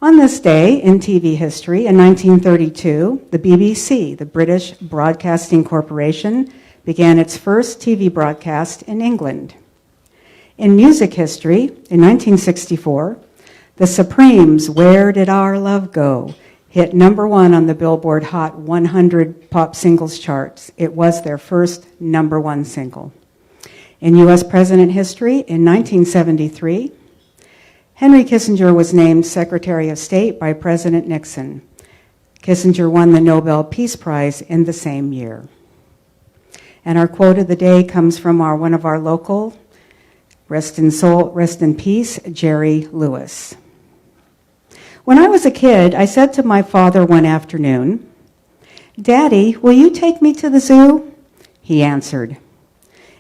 On this day in TV history, in 1932, the BBC, the British Broadcasting Corporation, began its first TV broadcast in England. In music history, in 1964, the Supremes' Where Did Our Love Go? Hit number 1 on the Billboard Hot 100 pop singles charts. It was their first number 1 single. In U.S. president history, in 1973, Henry Kissinger was named Secretary of State by President Nixon. Kissinger won the Nobel Peace Prize in the same year. And our quote of the day comes from one of our local, rest in peace, Jerry Lewis. When I was a kid, I said to my father one afternoon, "Daddy, will you take me to the zoo?" He answered,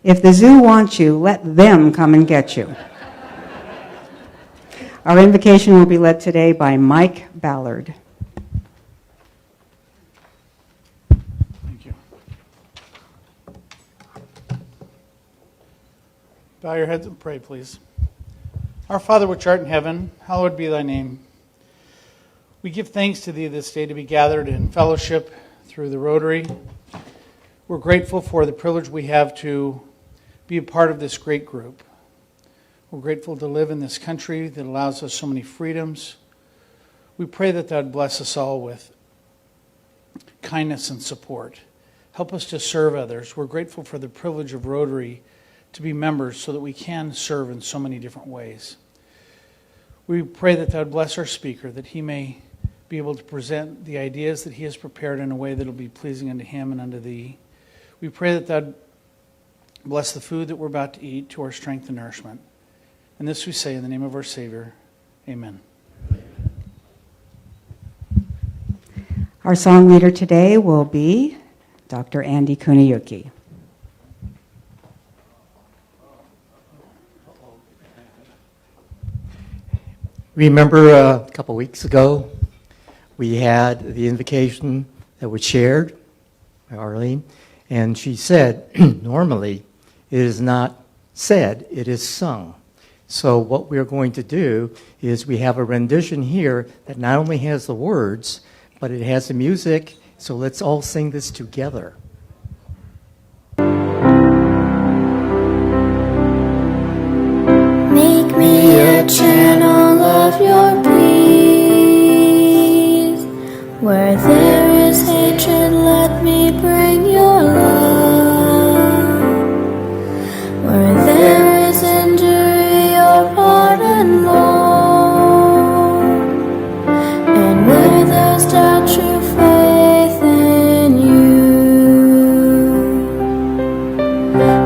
"If the zoo wants you, let them come and get you." Our invocation will be led today by Mike Ballard. Thank you. Bow your heads and pray, please. Our Father which art in heaven, hallowed be thy name. We give thanks to thee this day to be gathered in fellowship through the Rotary. We're grateful for the privilege we have to be a part of this great group. We're grateful to live in this country that allows us so many freedoms. We pray that thou would bless us all with kindness and support. Help us to serve others. We're grateful for the privilege of Rotary to be members so that we can serve in so many different ways. We pray that thou would bless our speaker, that he may be able to present the ideas that he has prepared in a way that will be pleasing unto him and unto thee. We pray that thou would bless the food that we're about to eat to our strength and nourishment. And this we say in the name of our Savior. Amen. Our song leader today will be Dr. Andy Kuniyuki. Remember a couple weeks ago, we had the invocation that was shared by Arlene, and she said, normally it is not said, it is sung. So what we're going to do is we have a rendition here that not only has the words, but it has the music, so let's all sing this together. Make me a channel of your peace. Where there is hatred, let me bring your love. Where there is injury, your pardon, Lord. And where there's doubt, true faith in you.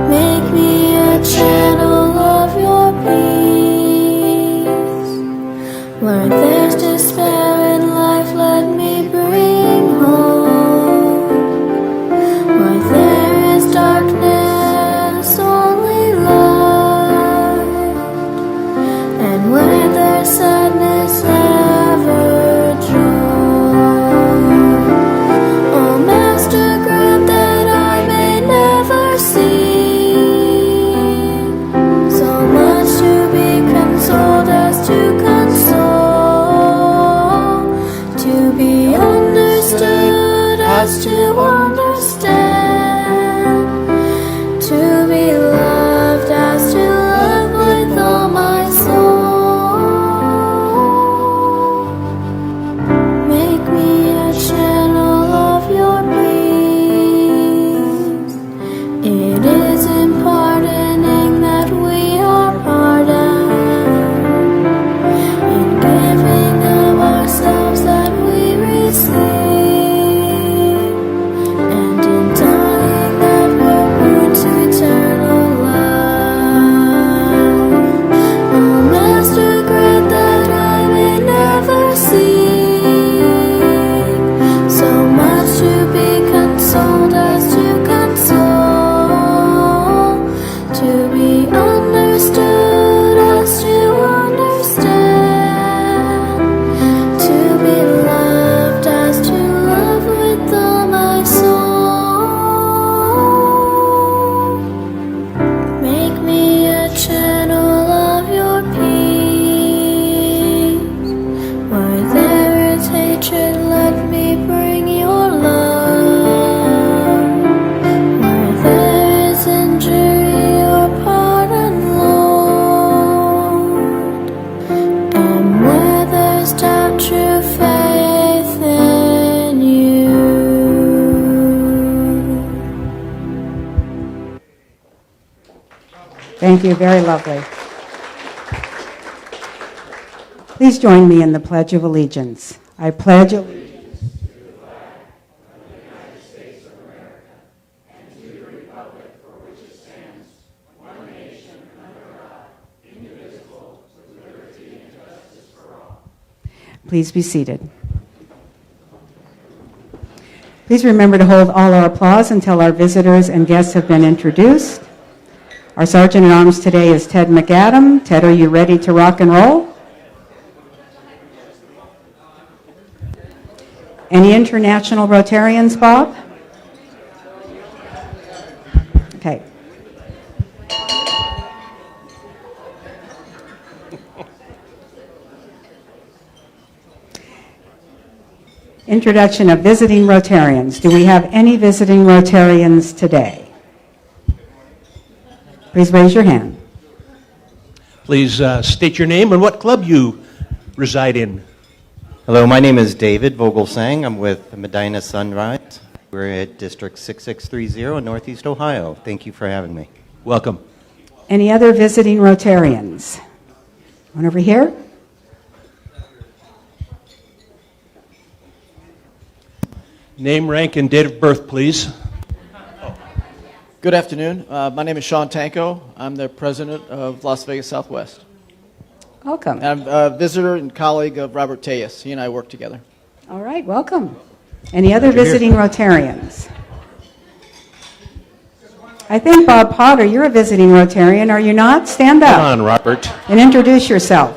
Make me a channel of your peace. Where there's despair in life, let me bring hope. Where there is darkness, only light. And where there's sadness, ever joy. Oh, Master, grant that I may never see so much to be consoled as to console. Thank you, very lovely. Please join me in the Pledge of Allegiance. I pledge allegiance. Please be seated. Please remember to hold all our applause until our visitors and guests have been introduced. Our Sergeant at Arms today is Ted McAdam. Ted, are you ready to rock and roll? Any international Rotarians, Bob? Okay. Introduction of visiting Rotarians. Do we have any visiting Rotarians today? Please raise your hand. Please state your name and what club you reside in. Hello, my name is David Vogelsang. I'm with Medina Sunrise. We're at District 6630 in Northeast Ohio. Thank you for having me. Welcome. Any other visiting Rotarians? One over here? Name, rank, and date of birth, please. Good afternoon. My name is Sean Tanko. I'm the president of Las Vegas Southwest. Welcome. And I'm a visitor and colleague of Robert Tejas. He and I work together. All right, welcome. Any other visiting Rotarians? I think, Bob Potter, you're a visiting Rotarian, are you not? Stand up. Come on, Robert. And introduce yourself.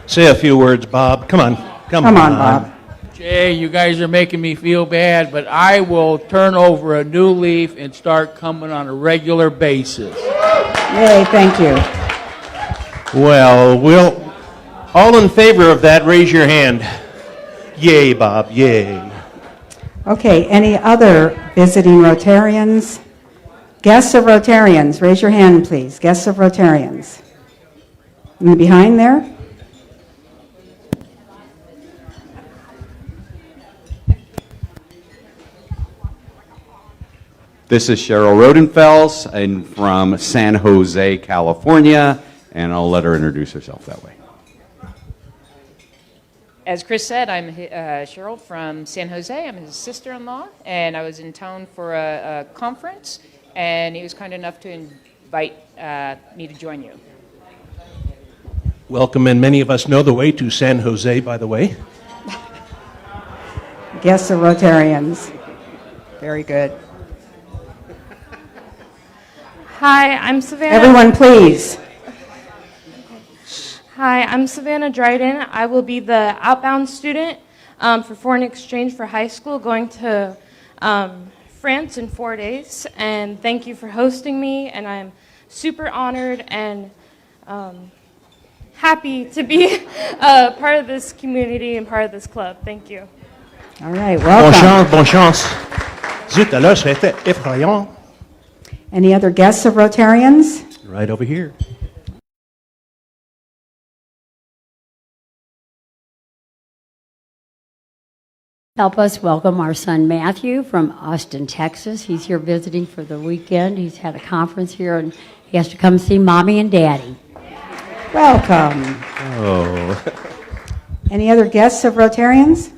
Say a few words, Bob. Come on. Come on, Bob. Jay, you guys are making me feel bad, but I will turn over a new leaf and start coming on a regular basis. Yay, thank you. Well, we'll all in favor of that, raise your hand. Yay, Bob, yay. Okay, any other visiting Rotarians? Guests of Rotarians, raise your hand, please. Guests of Rotarians. In the behind there? This is Cheryl Rodenfels. I'm from San Jose, California, and I'll let her introduce herself that way. As Chris said, I'm Cheryl from San Jose. I'm his sister-in-law, and I was in town for a conference, and he was kind enough to invite me to join you. Welcome, and many of us know the way to San Jose, by the way. Guests of Rotarians. Very good. Hi, I'm Savannah. Everyone, please. Hi, I'm Savannah Dryden. I will be the outbound student for foreign exchange for high school, going to France in 4 days. And thank you for hosting me. And I'm super honored and happy to be part of this community and part of this club. Thank you. All right, welcome. Bonne chance. Zut, alors, c'était effrayant. Any other guests of Rotarians? Right over here. Help us welcome our son Matthew from Austin, Texas. He's here visiting for the weekend. He's had a conference here and he has to come see Mommy and Daddy. Welcome. Oh. Any other guests of Rotarians?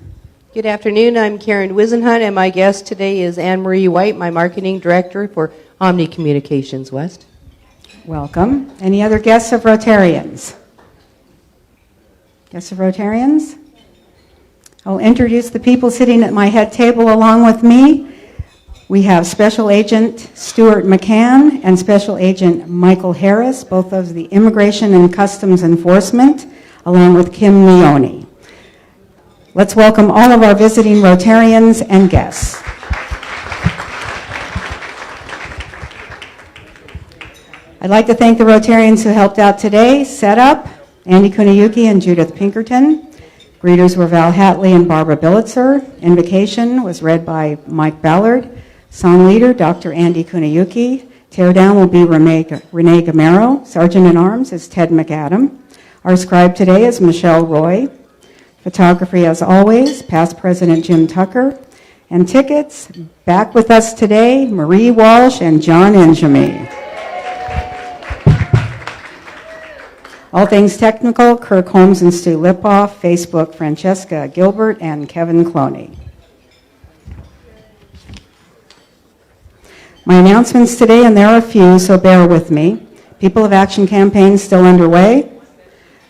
Good afternoon. I'm Karen Wisenhunt, and my guest today is Anne Marie White, my marketing director for Omni Communications West. Welcome. Any other guests of Rotarians? Guests of Rotarians? I'll introduce the people sitting at my head table along with me. We have Special Agent Stuart McCann and Special Agent Michael Harris, both of the Immigration and Customs Enforcement, along with Kim Leone. Let's welcome all of our visiting Rotarians and guests. I'd like to thank the Rotarians who helped out today. Setup, Andy Kuniyuki and Judith Pinkerton. Greeters were Val Hatley and Barbara Billitzer. Invocation was read by Mike Ballard. Song leader, Dr. Andy Kuniyuki. Teardown will be Renee Gamero. Sergeant at Arms is Ted McAdam. Our scribe today is Michelle Roy. Photography, as always, past President Jim Tucker. And tickets, back with us today, Marie Walsh and John Enjemy. All things technical, Kirk Holmes and Stu Lipoff. Facebook, Francesca Gilbert and Kevin Cloney. My announcements today, and there are a few, so bear with me. People of Action campaign still underway.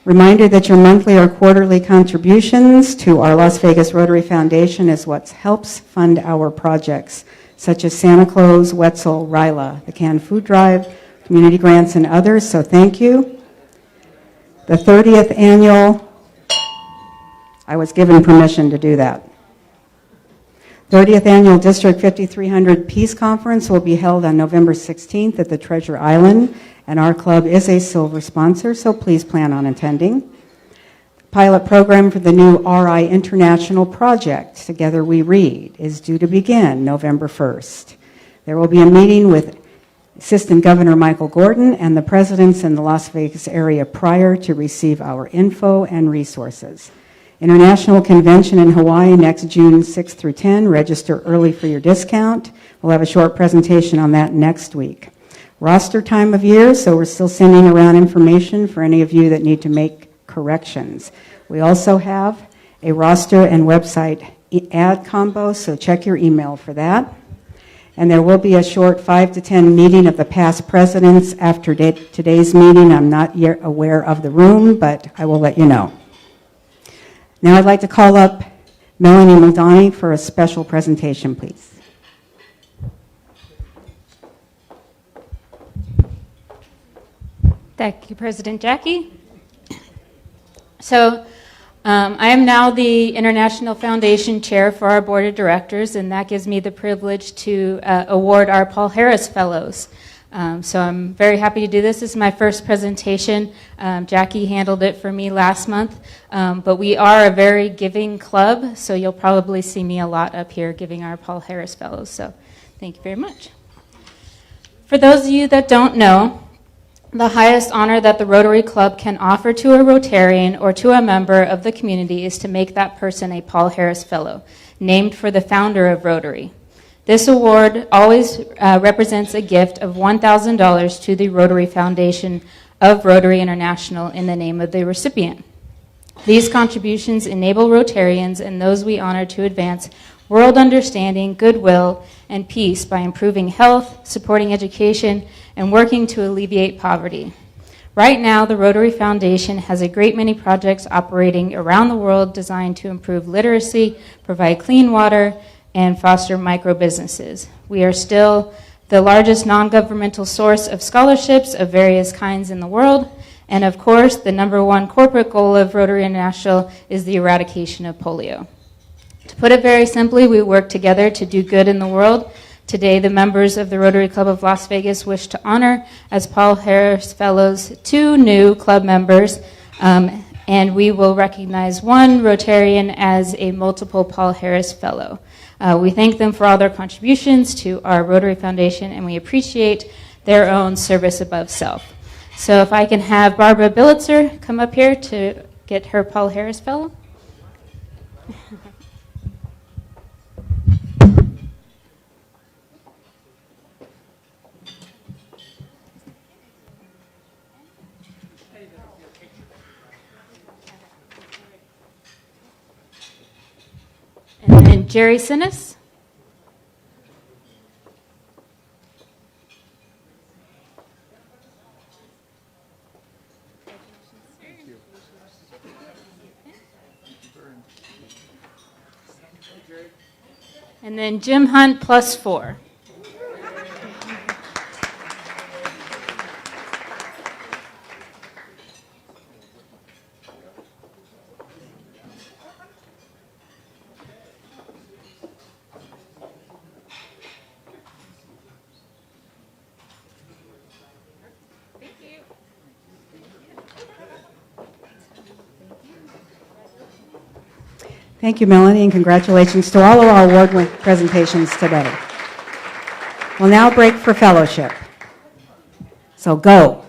Reminder that your monthly or quarterly contributions to our Las Vegas Rotary Foundation is what helps fund our projects, such as Santa Claus, Wetzel, Ryla, the Canned Food Drive, community grants, and others, so thank you. The 30th annual, I was given permission to do that. 30th Annual District 5300 Peace Conference will be held on November 16th at the Treasure Island, and our club is a silver sponsor, so please plan on attending. Pilot program for the new RI International project, Together We Read, is due to begin November 1st. There will be a meeting with Assistant Governor Michael Gordon and the presidents in the Las Vegas area prior to receive our info and resources. International Convention in Hawaii next June 6 through 10. Register early for your discount. We'll have a short presentation on that next week. Roster time of year, so we're still sending around information for any of you that need to make corrections. We also have a roster and website ad combo, so check your email for that. And there will be a short 5 to 10 meeting of the past presidents after today's meeting. I'm not yet aware of the room, but I will let you know. Now I'd like to call up Melanie Muldowney for a special presentation, please. Thank you, President Jackie. So I am now the International Foundation Chair for our Board of Directors, and that gives me the privilege to award our Paul Harris Fellows. So I'm very happy to do this. This is my first presentation. Jackie handled it for me last month, but we are a very giving club, so you'll probably see me a lot up here giving our Paul Harris Fellows. So thank you very much. For those of you that don't know, the highest honor that the Rotary Club can offer to a Rotarian or to a member of the community is to make that person a Paul Harris Fellow, named for the founder of Rotary. This award always represents a gift of $1,000 to the Rotary Foundation of Rotary International in the name of the recipient. These contributions enable Rotarians and those we honor to advance world understanding, goodwill, and peace by improving health, supporting education, and working to alleviate poverty. Right now, the Rotary Foundation has a great many projects operating around the world designed to improve literacy, provide clean water, and foster micro-businesses. We are still the largest non-governmental source of scholarships of various kinds in the world, and of course, the #1 corporate goal of Rotary International is the eradication of polio. To put it very simply, we work together to do good in the world. Today, the members of the Rotary Club of Las Vegas wish to honor as Paul Harris Fellows 2 new club members, and we will recognize one Rotarian as a multiple Paul Harris Fellow. We thank them for all their contributions to our Rotary Foundation, and we appreciate their own service above self. So if I can have Barbara Billitzer come up here to get her Paul Harris Fellow. And then Jerry Sinnis. And then Jim Hunt +4. Thank you, Melanie, and congratulations to all of our award presentations today. We'll now break for fellowship. So go.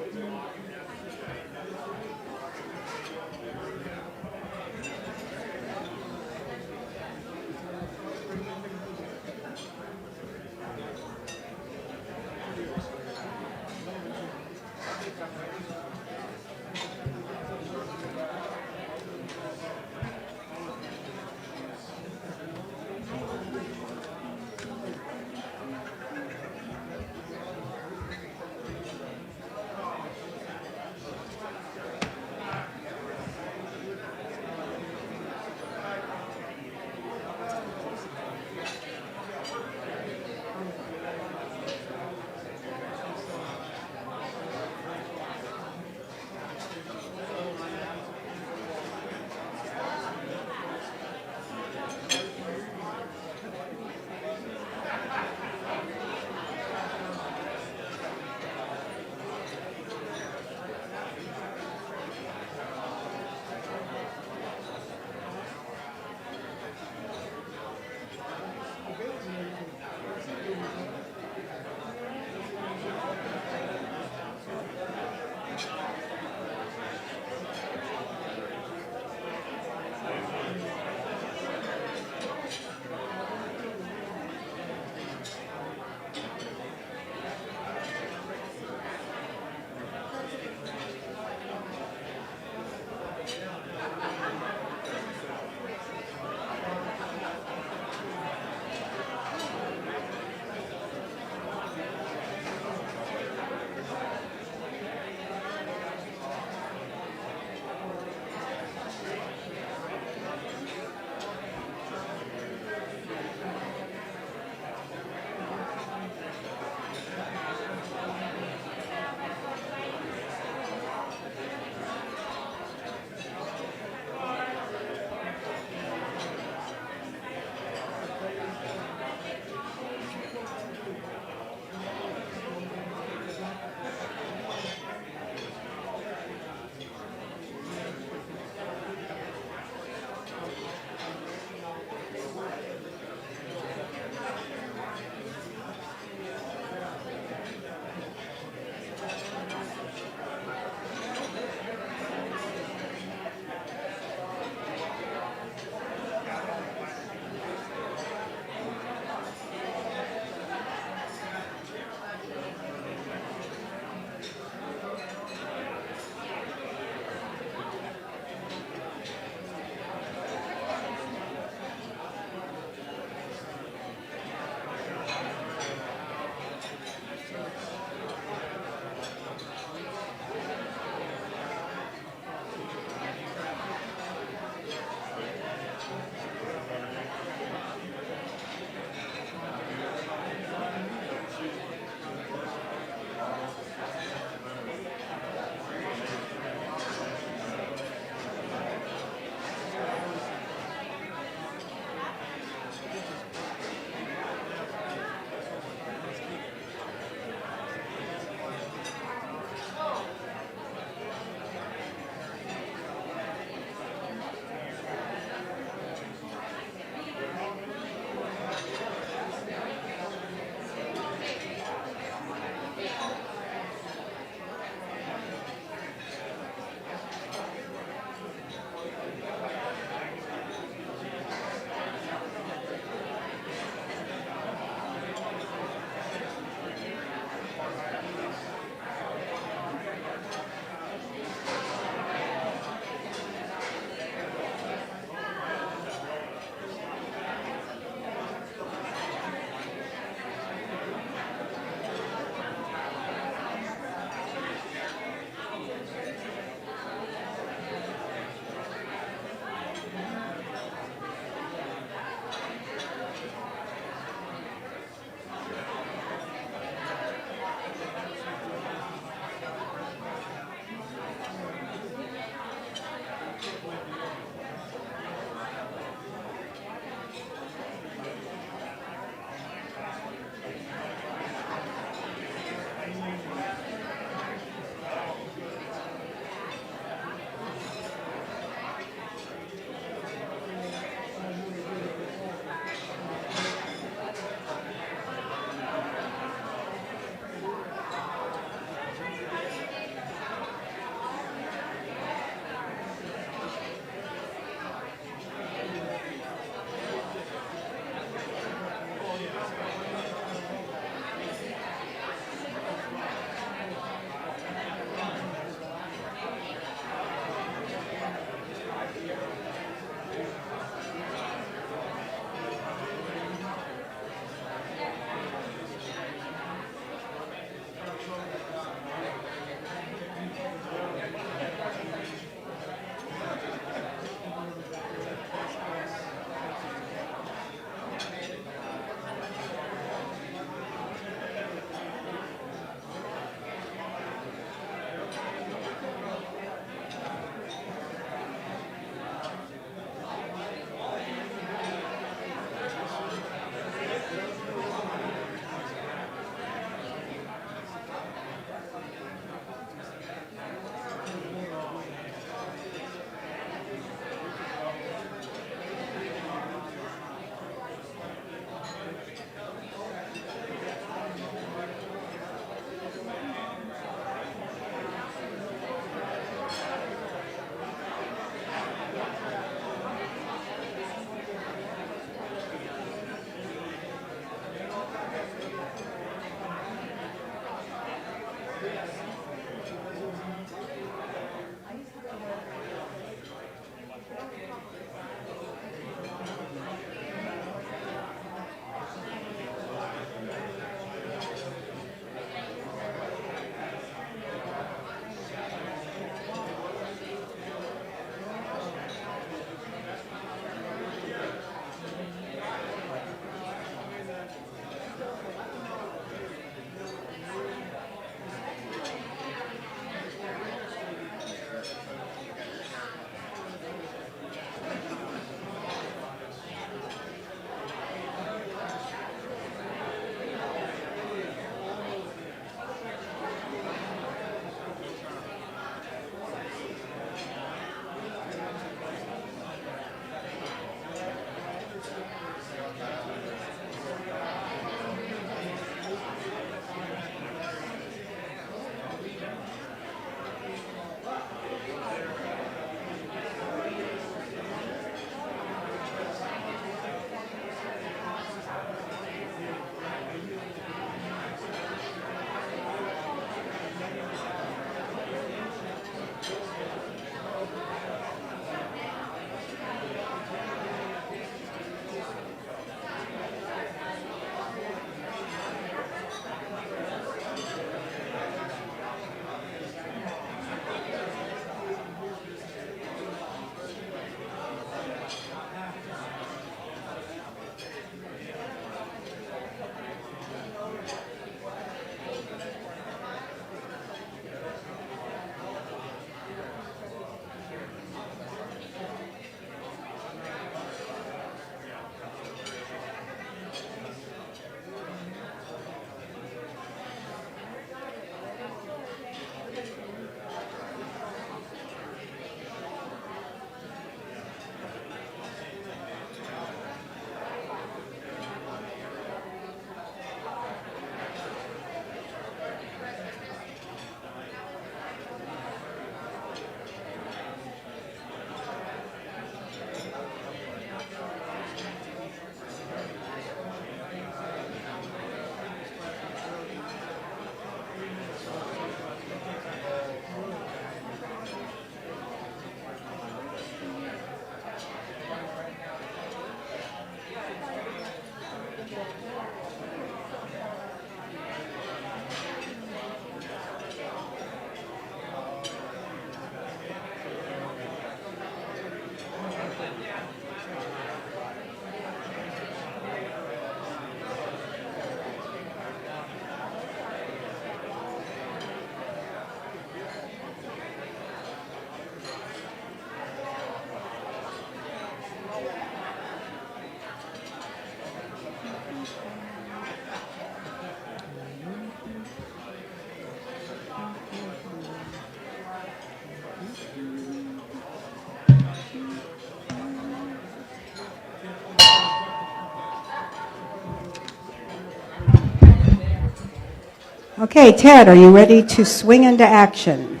Okay, Ted, are you ready to swing into action?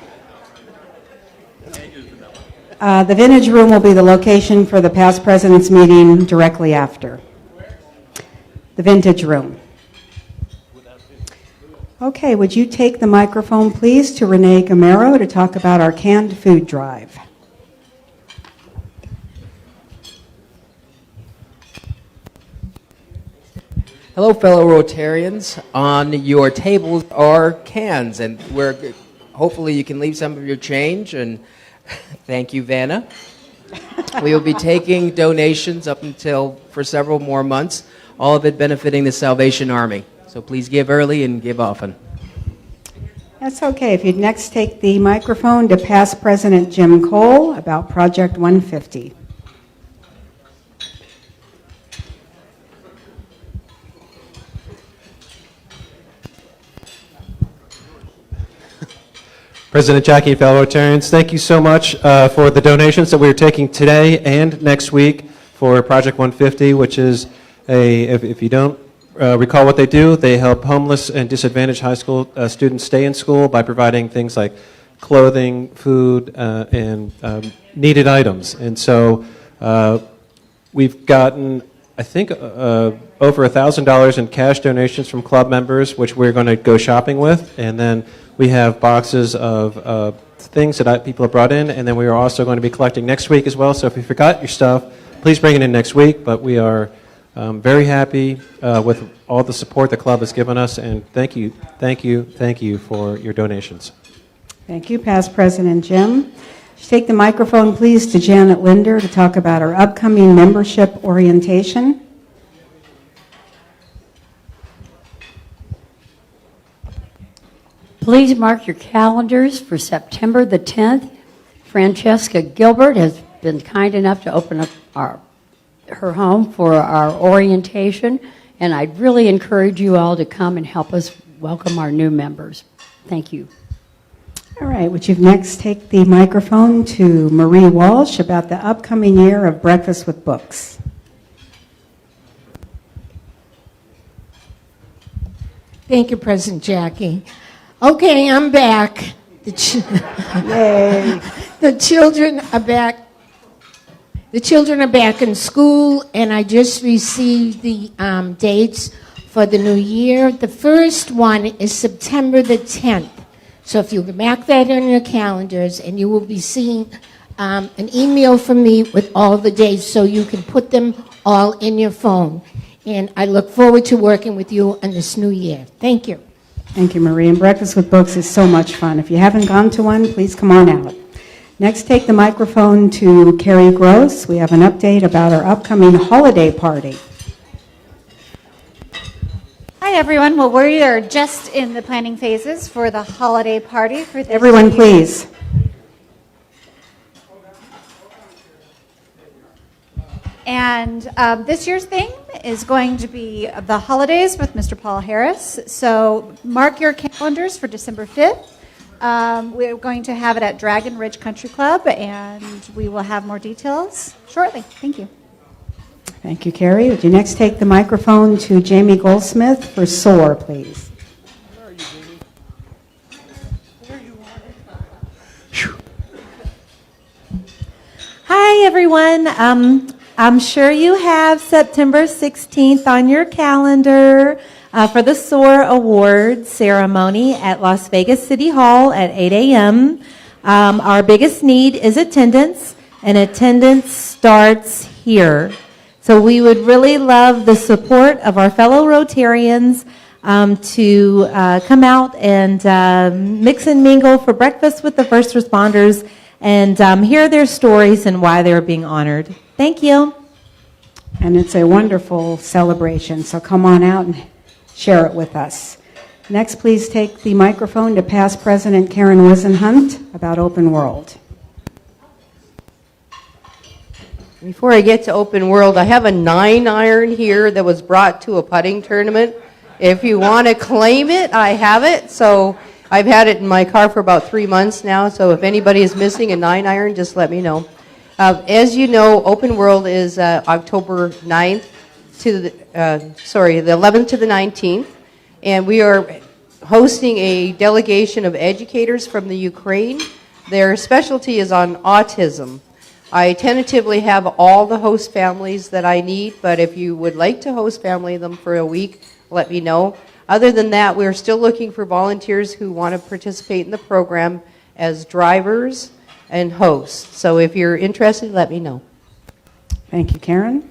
The Vintage Room will be the location for the past president's meeting directly after. The Vintage Room. Okay, would you take the microphone, please, to Renee Gamero to talk about our canned food drive? Hello, fellow Rotarians. On your tables are cans, and hopefully you can leave some of your change. And thank you, Vanna. We will be taking donations up until for several more months, all of it benefiting the Salvation Army. So please give early and give often. That's okay. If you'd next take the microphone to past President Jim Cole about Project 150. President Jackie, fellow Rotarians, thank you so much for the donations that we're taking today and next week for Project 150, which is if you don't recall what they do, they help homeless and disadvantaged high school students stay in school by providing things like clothing, food, and needed items. And so we've gotten, I think, over $1,000 in cash donations from club members, which we're going to go shopping with, and then we have boxes of things that people have brought in, and then we are also going to be collecting next week as well. So if you forgot your stuff, please bring it in next week. But we are very happy with all the support the club has given us, and thank you for your donations. Thank you, past President Jim. Take the microphone, please, to Janet Linder to talk about our upcoming membership orientation. Please mark your calendars for September the 10th. Francesca Gilbert has been kind enough to open up her home for our orientation, and I'd really encourage you all to come and help us welcome our new members. Thank you. All right, would you next take the microphone to Marie Walsh about the upcoming year of Breakfast with Books. Thank you, President Jackie. Okay, I'm back. Yay. The children are back. The children are back in school, and I just received the dates for the new year. The first one is September the 10th. So if you can mark that on your calendars, and you will be seeing an email from me with all the dates so you can put them all in your phone. And I look forward to working with you on this new year. Thank you. Thank you, Marie. And Breakfast with Books is so much fun. If you haven't gone to one, please come on out. Next, take the microphone to Carrie Gross. We have an update about our upcoming holiday party. Hi, everyone. Well, we are just in the planning phases for the holiday party for this Everyone, year. please. And this year's theme is going to be the holidays with Mr. Paul Harris. So mark your calendars for December 5th. We're going to have it at Dragon Ridge Country Club, and we will have more details shortly. Thank you. Thank you, Carrie. Would you next take the microphone to Jamie Goldsmith for SOAR, please? Where are you, Jamie? There you are. Hi, everyone. I'm sure you have September 16th on your calendar for the SOAR Awards ceremony at Las Vegas City Hall at 8 a.m. Our biggest need is attendance, and attendance starts here. So we would really love the support of our fellow Rotarians to come out and mix and mingle for breakfast with the first responders and hear their stories and why they're being honored. Thank you. And it's a wonderful celebration, so come on out and share it with us. Next, please take the microphone to past President Karen Wisenhunt about Open World. Before I get to Open World, I have a 9-iron here that was brought to a putting tournament. If you want to claim it, I have it. So I've had it in my car for about 3 months now, so if anybody is missing a 9-iron, just let me know. As you know, Open World is October 9th to the 11th to the 19th, and we are hosting a delegation of educators from the Ukraine. Their specialty is on autism. I tentatively have all the host families that I need, but if you would like to host family them for a week, let me know. Other than that, we're still looking for volunteers who want to participate in the program as drivers and hosts. So if you're interested, let me know. Thank you, Karen.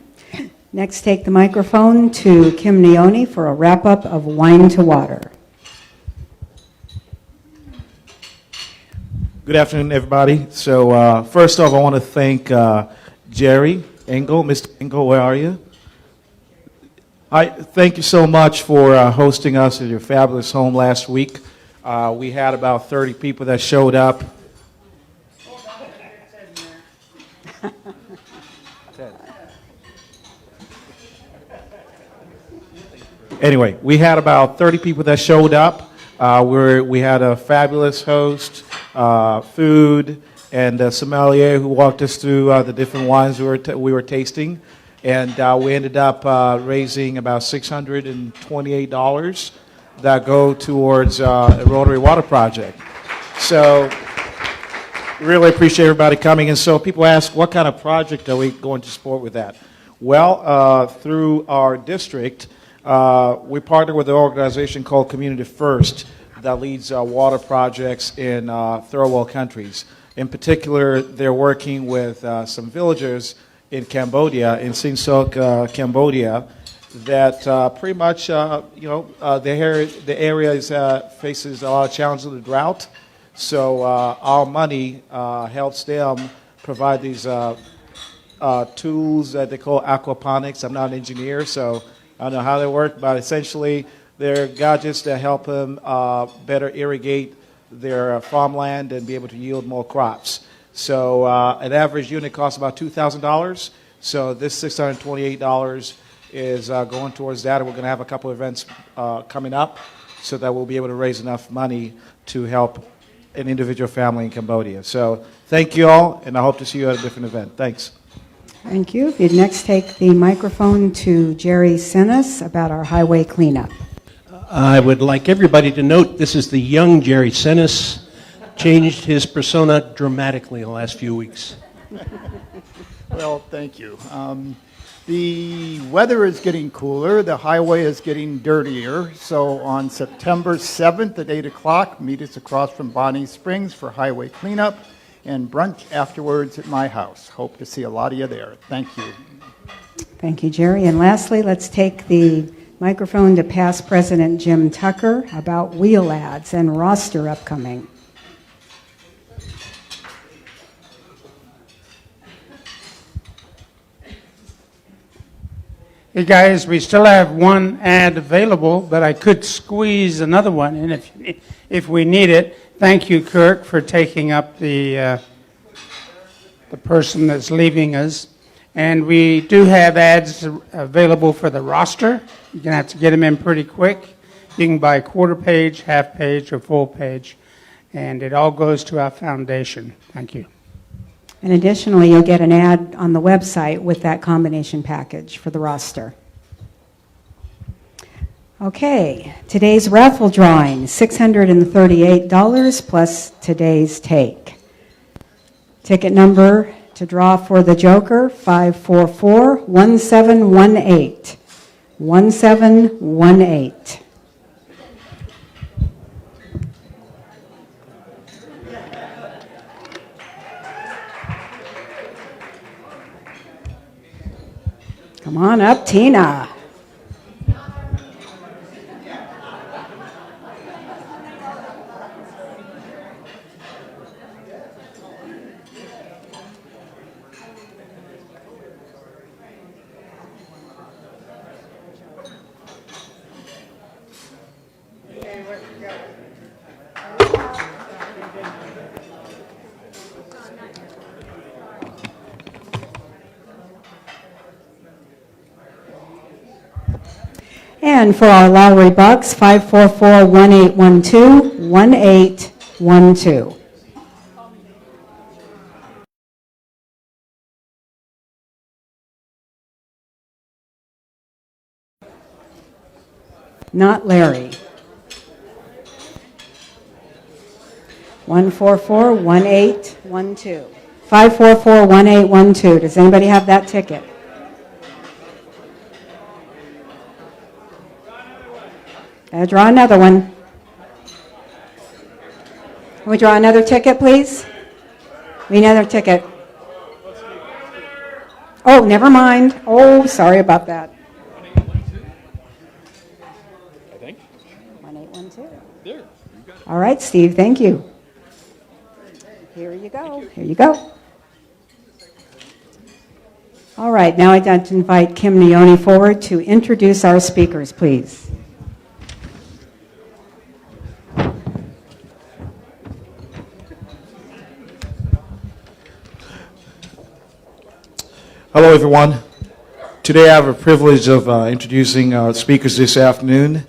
Next, take the microphone to Kim Neone for a wrap-up of Wine to Water. Good afternoon, everybody. So first off, I want to thank Jerry Engel. Mr. Engel, where are you? Thank you so much for hosting us at your fabulous home last week. We had about 30 people that showed up. Anyway, we had about 30 people that showed up. We had a fabulous host, food, and a sommelier who walked us through the different wines we were tasting. And we ended up raising about $628 that go towards a Rotary Water Project. So really appreciate everybody coming. And so people ask, what kind of project are we going to support with that? Well, through our district, we partner with an organization called Community First that leads water projects in third world countries. In particular, they're working with some villagers in Cambodia, in Sin Sok, Cambodia, that pretty much, the area faces a lot of challenges of the drought. So our money helps them provide these tools that they call aquaponics. I'm not an engineer, so I don't know how they work, but essentially they're gadgets that help them better irrigate their farmland and be able to yield more crops. So an average unit costs about $2,000. So this $628 is going towards that. And we're going to have a couple of events coming up so that we'll be able to raise enough money to help an individual family in Cambodia. So thank you all, and I hope to see you at a different event. Thanks. Thank you. We'd next take the microphone to Jerry Sinas about our highway cleanup. I would like everybody to note this is the young Jerry Sinas. Changed his persona dramatically in the last few weeks. Well, thank you. The weather is getting cooler. The highway is getting dirtier. So on September 7th at 8 o'clock, meet us across from Bonnie Springs for highway cleanup and brunch afterwards at my house. Hope to see a lot of you there. Thank you. Thank you, Jerry. And lastly, let's take the microphone to past President Jim Tucker about wheel ads and roster upcoming. Hey guys, we still have one ad available, but I could squeeze another one in if we need it. Thank you, Kirk, for taking up the person that's leaving us. And we do have ads available for the roster. You're going to have to get them in pretty quick. You can buy quarter page, half page, or full page. And it all goes to our foundation. Thank you. And additionally, you'll get an ad on the website with that combination package for the roster. Okay, today's raffle drawing, $638 plus today's take. Ticket number to draw for the Joker, 544-1718. 1718. Come on up, Tina. And for our Lowry Bucks, 544-1812, 1812. Not Larry. 144-1812. 544-1812. Does anybody have that ticket? I'll draw another one. Can we draw another ticket, please? We need another ticket. Oh, never mind. Oh, sorry about that. 1812. There. All right, Steve, thank you. Here you go. Here you go. All right, now I'd like to invite Kim Neone forward to introduce our speakers, please. Hello, everyone. Today I have the privilege of introducing our speakers this afternoon.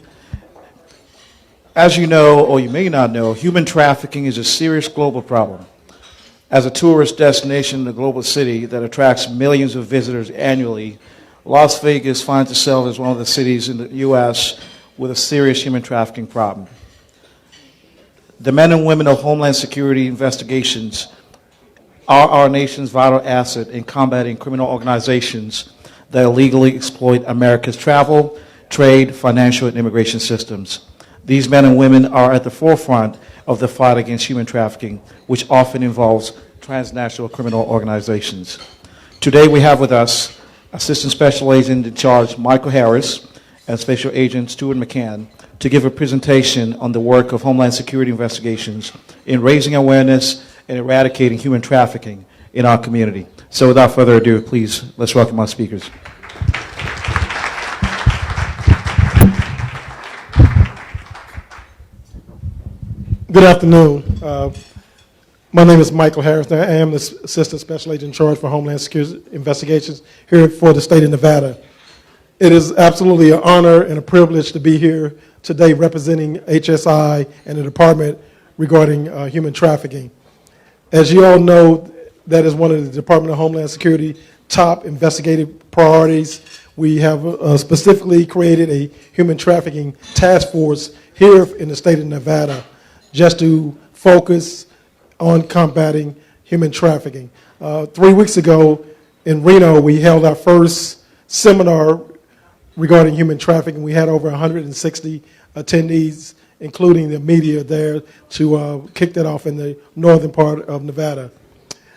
As you know, or you may not know, human trafficking is a serious global problem. As a tourist destination in a global city that attracts millions of visitors annually, Las Vegas finds itself as one of the cities in the U.S. with a serious human trafficking problem. The men and women of Homeland Security investigations are our nation's vital asset in combating criminal organizations that illegally exploit America's travel, trade, financial, and immigration systems. These men and women are at the forefront of the fight against human trafficking, which often involves transnational criminal organizations. Today we have with us Assistant Special Agent in Charge Michael Harris and Special Agent Stuart McCann to give a presentation on the work of Homeland Security investigations in raising awareness and eradicating human trafficking in our community. So without further ado, please, let's welcome our speakers. Good afternoon. My name is Michael Harris. I am the Assistant Special Agent in Charge for Homeland Security Investigations here for the state of Nevada. It is absolutely an honor and a privilege to be here today representing HSI and the department regarding human trafficking. As you all know, that is one of the Department of Homeland Security top investigative priorities. We have specifically created a human trafficking task force here in the state of Nevada just to focus on combating human trafficking. 3 weeks ago in Reno, we held our first seminar regarding human trafficking. We had over 160 attendees, including the media there, to kick that off in the northern part of Nevada.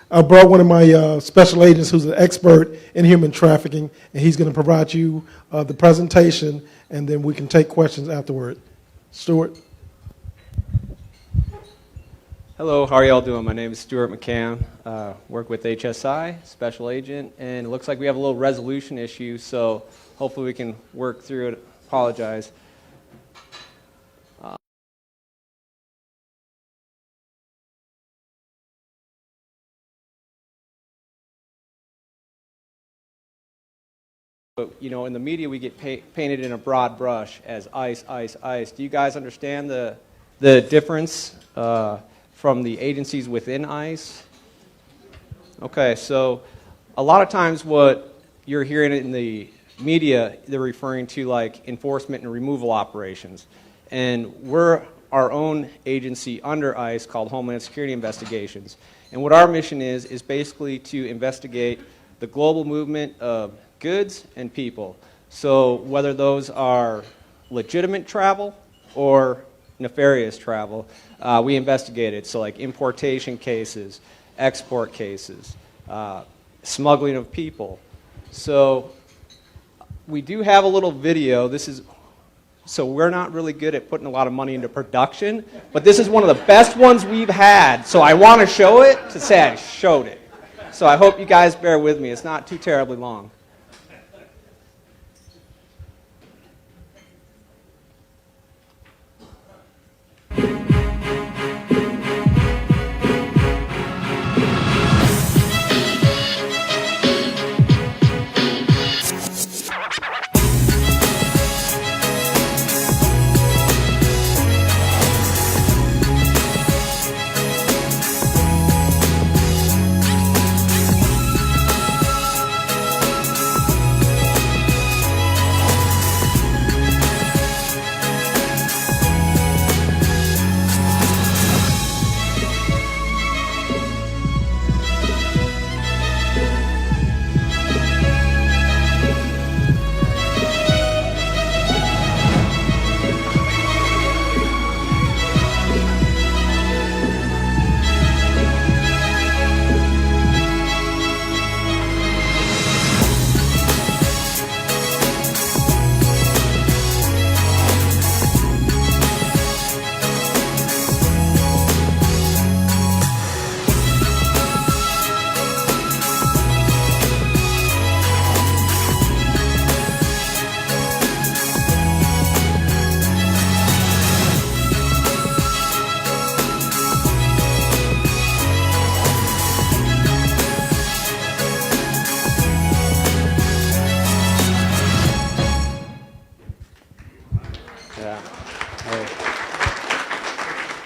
I brought one of my special agents who's an expert in human trafficking, and he's going to provide you the presentation, and then we can take questions afterward. Stuart? Hello, how are y'all doing? My name is Stuart McCann. Work with HSI, special agent, and it looks like we have a little resolution issue, so hopefully we can work through it. Apologize. But, you know, in the media we get painted in a broad brush as ICE, ICE, ICE. Do you guys understand the difference from the agencies within ICE? Okay, so a lot of times what you're hearing in the media, they're referring to like enforcement and removal operations. And we're our own agency under ICE called Homeland Security Investigations. And what our mission is basically to investigate the global movement of goods and people. So whether those are legitimate travel or nefarious travel, we investigate it. So like importation cases, export cases, smuggling of people. So we do have a little video. So we're not really good at putting a lot of money into production, but this is one of the best ones we've had. So I want to show it to say I showed it. So I hope you guys bear with me. It's not too terribly long.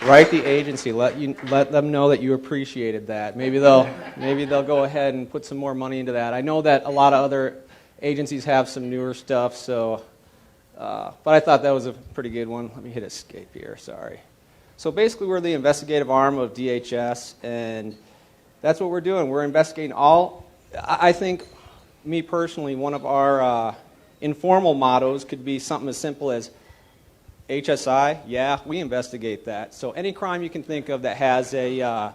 Write the agency. Let them know that you appreciated that. Maybe they'll go ahead and put some more money into that. I know that a lot of other agencies have some newer stuff, so but I thought that was a pretty good one. Let me hit escape here. Sorry. So basically, we're the investigative arm of DHS, and that's what we're doing. We're investigating all. I think, me personally, one of our informal mottos could be something as simple as HSI, yeah, we investigate that. So any crime you can think of that has a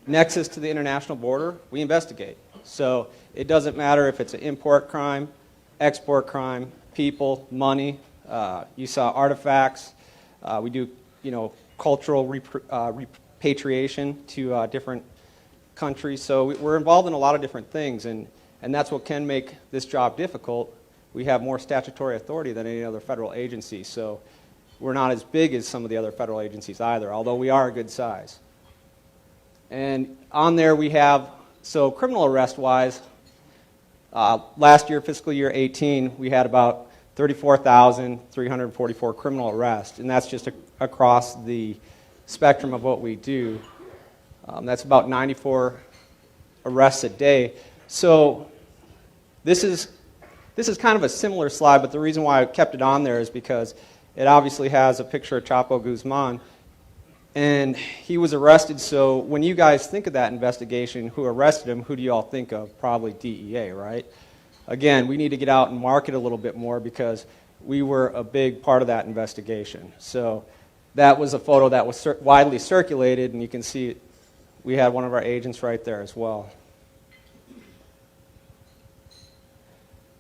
nexus to the international border, we investigate. So it doesn't matter if it's an import crime, export crime, people, money. You saw artifacts. We do, cultural repatriation to different countries. So we're involved in a lot of different things, and that's what can make this job difficult. We have more statutory authority than any other federal agency. So we're not as big as some of the other federal agencies either, although we are a good size. And on there we have, so criminal arrest-wise, last year, fiscal year 18, we had about 34,344 criminal arrests, and that's just across the spectrum of what we do. That's about 94 arrests a day. So this is kind of a similar slide, but the reason why I kept it on there is because it obviously has a picture of Chapo Guzman, and he was arrested. So when you guys think of that investigation, who arrested him, who do you all think of? Probably DEA, right? Again, we need to get out and market a little bit more because we were a big part of that investigation. So that was a photo that was widely circulated, and you can see we had one of our agents right there as well.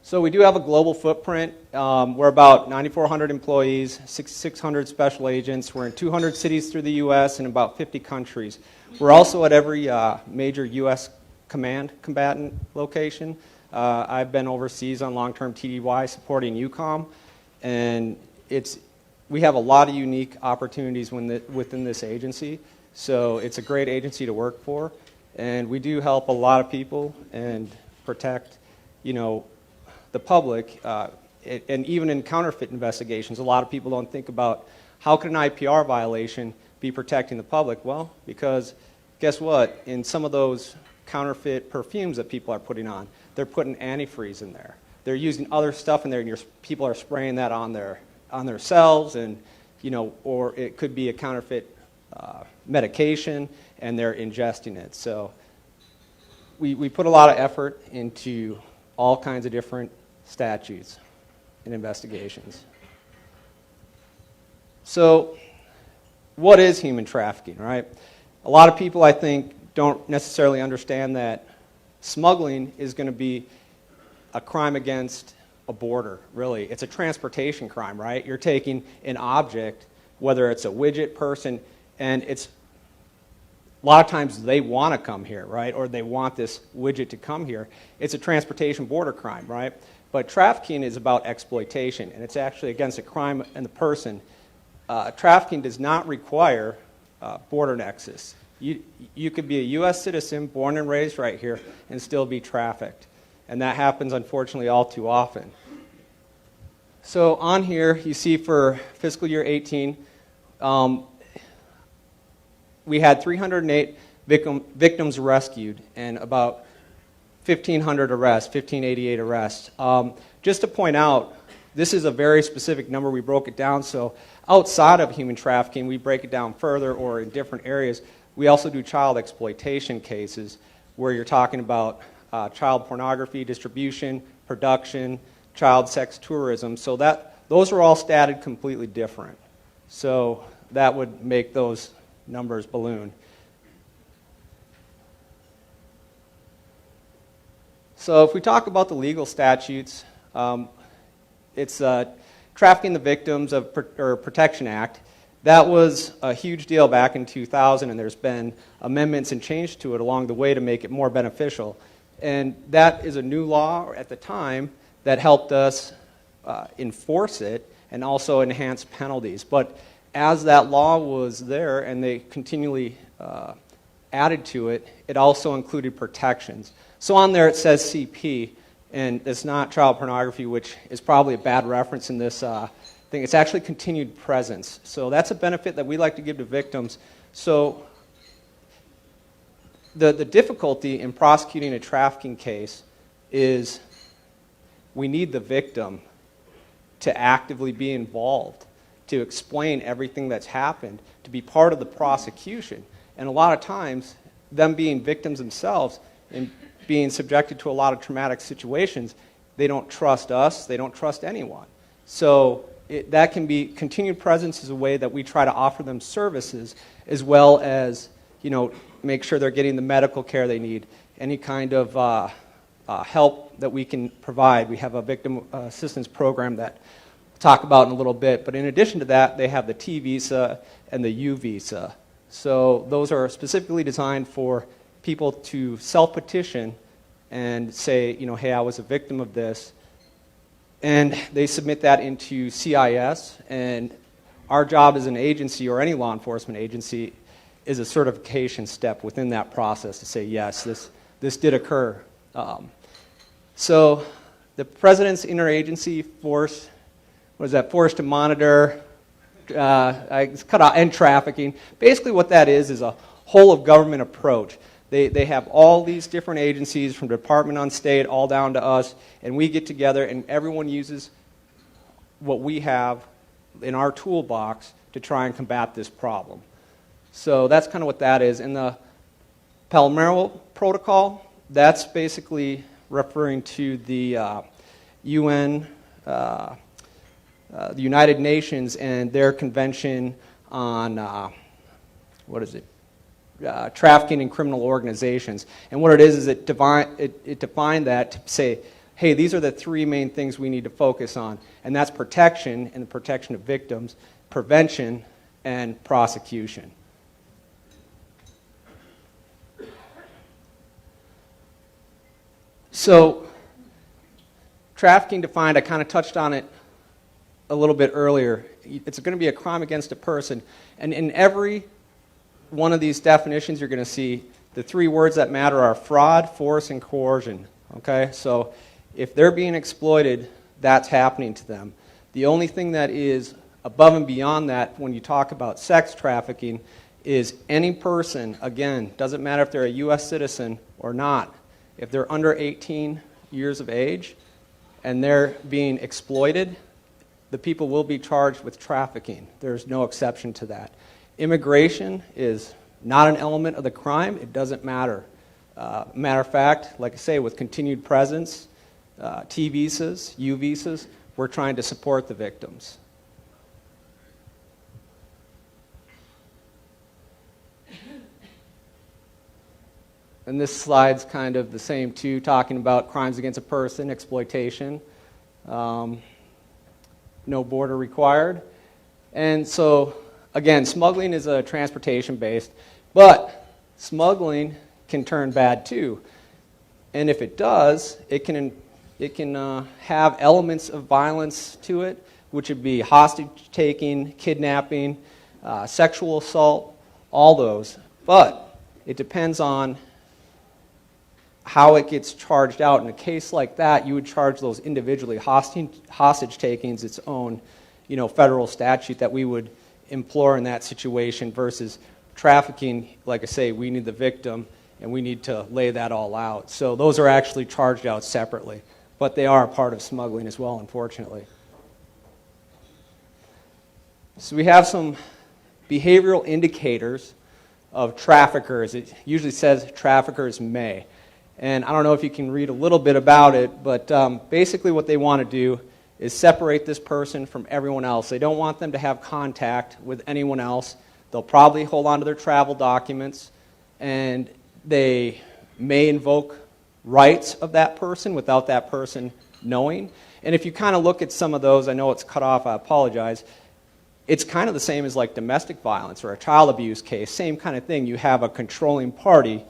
So we do have a global footprint. We're about 9,400 employees, 600 special agents. We're in 200 cities through the U.S. and about 50 countries. We're also at every major U.S. command combatant location. I've been overseas on long-term TDY supporting UCOM, and we have a lot of unique opportunities within this agency. So it's a great agency to work for, and we do help a lot of people and protect, the public, and even in counterfeit investigations, a lot of people don't think about how can an IPR violation be protecting the public? Well, because guess what? In some of those counterfeit perfumes that people are putting on, they're putting antifreeze in there. They're using other stuff in there, and people are spraying that on their cells, and or it could be a counterfeit medication, and they're ingesting it. So we put a lot of effort into all kinds of different statutes and investigations. So what is human trafficking, right? A lot of people, I think, don't necessarily understand that smuggling is going to be a crime against a border, really. It's a transportation crime, right? You're taking an object, whether it's a widget, person, and it's a lot of times they want to come here, right? Or they want this widget to come here. It's a transportation border crime, right? But trafficking is about exploitation, and it's actually against a crime and the person. Trafficking does not require border nexus. You could be a U.S. citizen, born and raised right here, and still be trafficked. And that happens, unfortunately, all too often. So on here, you see for fiscal year 18, we had 308 victims rescued and about 1,500 arrests, 1,588 arrests. Just to point out, this is a very specific number. We broke it down. So outside of human trafficking, we break it down further or in different areas. We also do child exploitation cases where you're talking about child pornography, distribution, production, child sex tourism. So those are all statted completely different. So that would make those numbers balloon. So if we talk about the legal statutes, it's Trafficking the Victims of Protection Act. That was a huge deal back in 2000, and there's been amendments and change to it along the way to make it more beneficial. And that is a new law at the time that helped us enforce it and also enhance penalties. But as that law was there and they continually added to it, it also included protections. So on there it says CP, and it's not child pornography, which is probably a bad reference in this thing. It's actually continued presence. So that's a benefit that we like to give to victims. So the difficulty in prosecuting a trafficking case is we need the victim to actively be involved, to explain everything that's happened, to be part of the prosecution. And a lot of times, them being victims themselves and being subjected to a lot of traumatic situations, they don't trust us, they don't trust anyone. So that can be, continued presence is a way that we try to offer them services, as well as, make sure they're getting the medical care they need, any kind of help that we can provide. We have a victim assistance program that we'll talk about in a little bit. But in addition to that, they have the T visa and the U visa. So those are specifically designed for people to self-petition and say, hey, I was a victim of this. And they submit that into CIS. And our job as an agency, or any law enforcement agency, is a certification step within that process to say, yes, this did occur. So the President's Interagency Force, force to monitor, end trafficking. Basically what that is a whole of government approach. They have all these different agencies, from Department on State all down to us, and we get together and everyone uses what we have in our toolbox to try and combat this problem. So that's kind of what that is. And the Palomero Protocol, that's basically referring to the UN, the United Nations, and their convention on, trafficking in criminal organizations. And what it is it defined that to say, hey, these are the three main things we need to focus on. And that's protection, and the protection of victims, prevention, and prosecution. So, trafficking defined, I kind of touched on it a little bit earlier. It's going to be a crime against a person. And in every one of these definitions, you're going to see the three words that matter are fraud, force, and coercion. Okay? So, if they're being exploited, that's happening to them. The only thing that is above and beyond that when you talk about sex trafficking is any person, again, doesn't matter if they're a U.S. citizen or not, if they're under 18 years of age and they're being exploited, the people will be charged with trafficking. There's no exception to that. Immigration is not an element of the crime. It doesn't matter. Matter of fact, like I say, with continued presence, T visas, U visas, we're trying to support the victims. And this slide's kind of the same too, talking about crimes against a person, exploitation, no border required. And so, again, smuggling is a transportation-based, but smuggling can turn bad too. And if it does, it can have elements of violence to it, which would be hostage-taking, kidnapping, sexual assault, all those. But it depends on how it gets charged out. In a case like that, you would charge those individually. Hostage taking is its own, federal statute that we would implore in that situation, versus trafficking. Like I say, we need the victim, and we need to lay that all out. So those are actually charged out separately, but they are a part of smuggling as well, unfortunately. So we have some behavioral indicators of traffickers. It usually says traffickers may. And I don't know if you can read a little bit about it, but basically what they want to do is separate this person from everyone else. They don't want them to have contact with anyone else. They'll probably hold on to their travel documents, and they may invoke rights of that person without that person knowing. And if you kind of look at some of those, I know it's cut off, I apologize, it's kind of the same as like domestic violence or a child abuse case, same kind of thing. You have a controlling party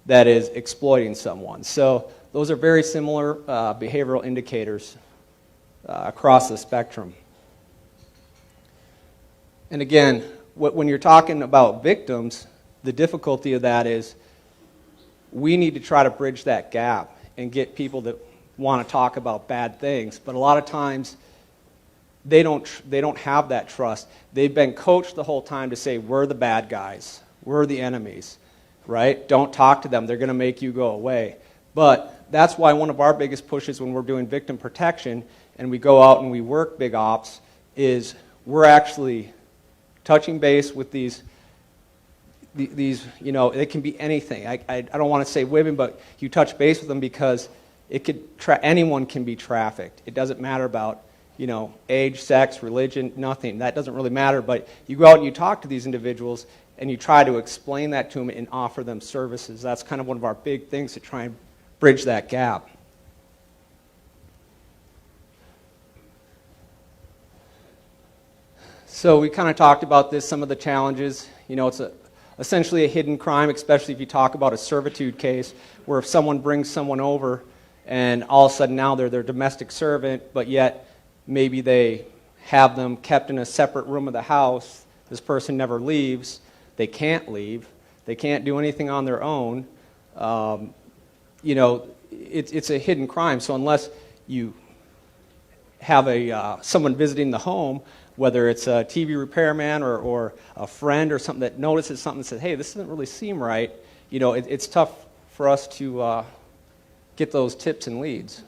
that is exploiting someone. So those are very similar behavioral indicators across the spectrum. And again, when you're talking about victims, the difficulty of that is we need to try to bridge that gap and get people that want to talk about bad things. But a lot of times they don't have that trust. They've been coached the whole time to say, we're the bad guys, we're the enemies, right? Don't talk to them, they're going to make you go away. But that's why one of our biggest pushes when we're doing victim protection and we go out and we work big ops is we're actually touching base with these, you know, it can be anything. I don't want to say women, but you touch base with them because it could anyone can be trafficked. It doesn't matter about, you know, age, sex, religion, nothing. That doesn't really matter, but you go out and you talk to these individuals and you try to explain that to them and offer them services. That's kind of one of our big things to try and bridge that gap. So we kind of talked about this, some of the challenges. You know, it's essentially a hidden crime, especially if you talk about a servitude case, where if someone brings someone over and all of a sudden now they're their domestic servant, but yet maybe they have them kept in a separate room of the house, this person never leaves, they can't leave, they can't do anything on their own, you know, it's a hidden crime. So unless you have someone visiting the home, whether it's a TV repairman or a friend or something that notices something and says, hey, this doesn't really seem right, you know, it's tough for us to get those tips and leads.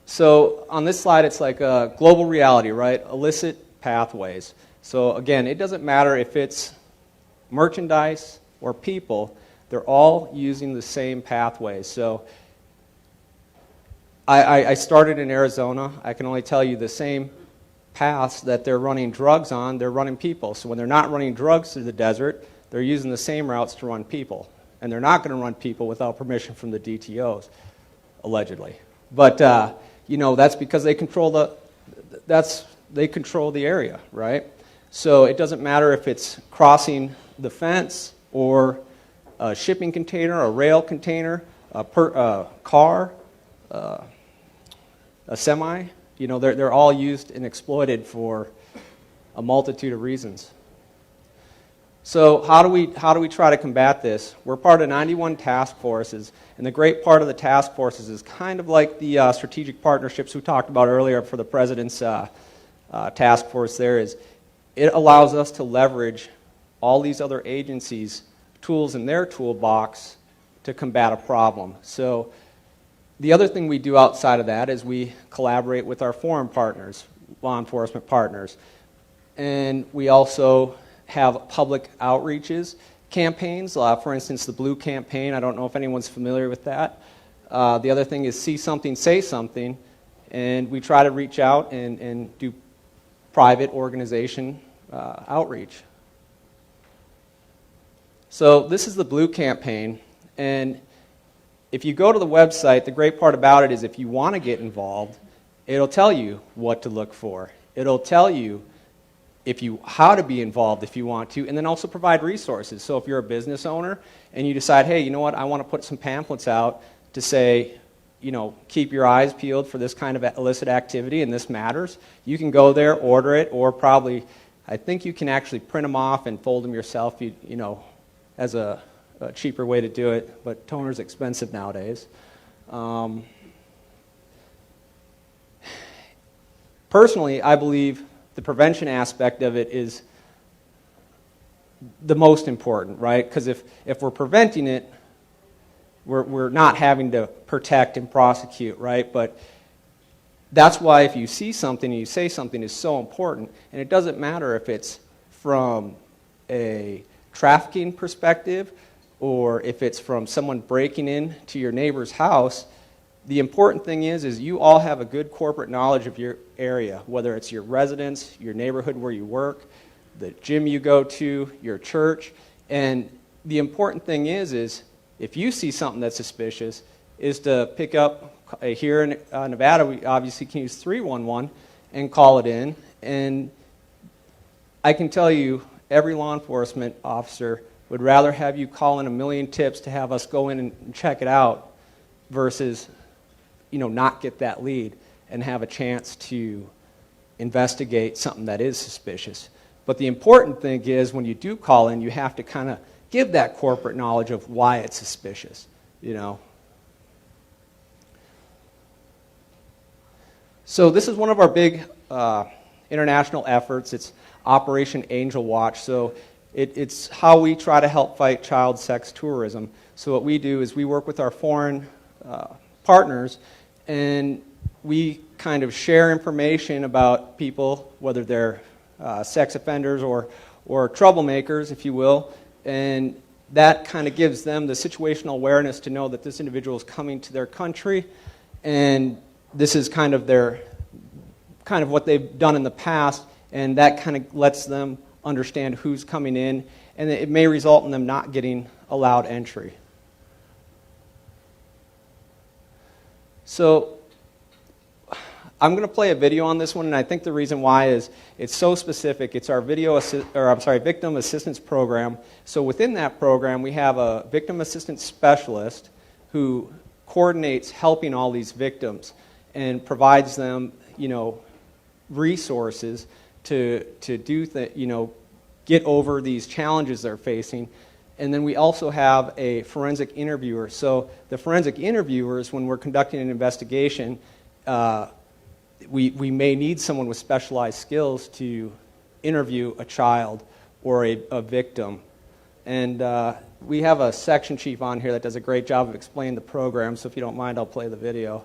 So on this slide, it's like a global reality, right? Illicit pathways. So again, it doesn't matter if it's merchandise or people, they're all using the same pathways. So I started in Arizona. I can only tell you the same paths that they're running drugs on, they're running people. So when they're not running drugs through the desert, they're using the same routes to run people. And they're not going to run people without permission from the DTOs, allegedly. But, you know, that's because they control the area, right? So it doesn't matter if it's crossing the fence or a shipping container, a rail container, a car, a semi, you know, they're all used and exploited for a multitude of reasons. So how do we try to combat this? We're part of 91 task forces, and the great part of the task forces is kind of like the strategic partnerships we talked about earlier for the President's task force there is, it allows us to leverage all these other agencies' tools in their toolbox to combat a problem. So the other thing we do outside of that is we collaborate with our foreign partners, law enforcement partners. And we also have public outreaches, campaigns. For instance, the Blue Campaign, I don't know if anyone's familiar with that. The other thing is See Something, Say Something. And we try to reach out and do private organization outreach. So this is the Blue Campaign. And if you go to the website, the great part about it is if you want to get involved, it'll tell you what to look for. It'll tell you how to be involved if you want to, and then also provide resources. So if you're a business owner and you decide, hey, you know what, I want to put some pamphlets out to say, you know, keep your eyes peeled for this kind of illicit activity and this matters, you can go there, order it, or probably, I think you can actually print them off and fold them yourself, you know, as a cheaper way to do it, but toner's expensive nowadays. Personally, I believe the prevention aspect of it is the most important, right? Because if we're preventing it, we're not having to protect and prosecute, right? But that's why if you see something and you say something is so important, and it doesn't matter if it's from a trafficking perspective or if it's from someone breaking into your neighbor's house, the important thing is you all have a good corporate knowledge of your area, whether it's your residence, your neighborhood where you work, the gym you go to, your church. And the important thing is if you see something that's suspicious, is to pick up, here in Nevada, we obviously can use 311 and call it in. And I can tell you, every law enforcement officer would rather have you call in a million tips to have us go in and check it out versus, you know, not get that lead and have a chance to investigate something that is suspicious. But the important thing is when you do call in, you have to kind of give that corporate knowledge of why it's suspicious, you know. So this is one of our big international efforts. It's Operation Angel Watch. So it's how we try to help fight child sex tourism. So what we do is we work with our foreign partners, and we kind of share information about people, whether they're sex offenders or troublemakers, if you will, and that kind of gives them the situational awareness to know that this individual is coming to their country, and this is kind of what they've done in the past, and that kind of lets them understand who's coming in, and it may result in them not getting allowed entry. So I'm going to play a video on this one, and I think the reason why is it's so specific. It's our victim assistance program. So within that program, we have a victim assistance specialist who coordinates helping all these victims and provides them, resources to get over these challenges they're facing. And then we also have a forensic interviewer. So the forensic interviewers, when we're conducting an investigation, we may need someone with specialized skills to interview a child or a victim. And we have a section chief on here that does a great job of explaining the program, so if you don't mind, I'll play the video.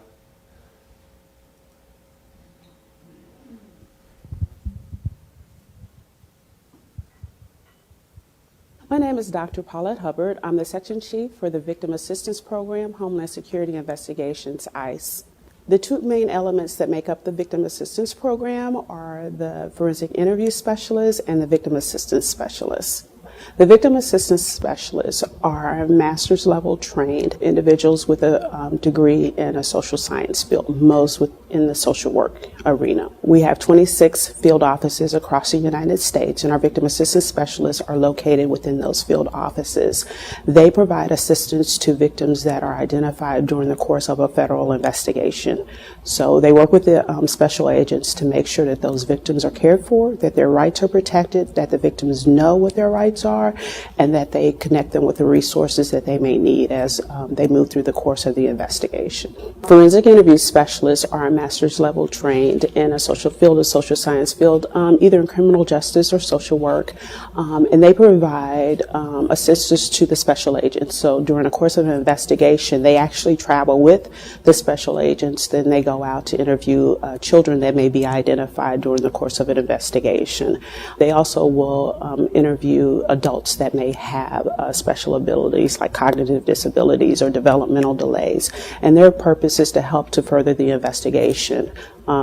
My name is Dr. Paulette Hubbard. I'm the section chief for the Victim Assistance Program, Homeland Security Investigations, ICE. The two main elements that make up the Victim Assistance Program are the Forensic Interview Specialist and the Victim Assistance Specialist. The Victim Assistance Specialists are master's level trained individuals with a degree in a social science field, most in the social work arena. We have 26 field offices across the United States, and our Victim Assistance Specialists are located within those field offices. They provide assistance to victims that are identified during the course of a federal investigation. So they work with the special agents to make sure that those victims are cared for, that their rights are protected, that the victims know what their rights are, and that they connect them with the resources that they may need as they move through the course of the investigation. Forensic interview specialists are master's level trained in a social science field, either in criminal justice or social work, and they provide assistance to the special agents. So during the course of an investigation, they actually travel with the special agents, then they go out to interview children that may be identified during the course of an investigation. They also will interview adults that may have special abilities like cognitive disabilities or developmental delays, and their purpose is to help to further the investigation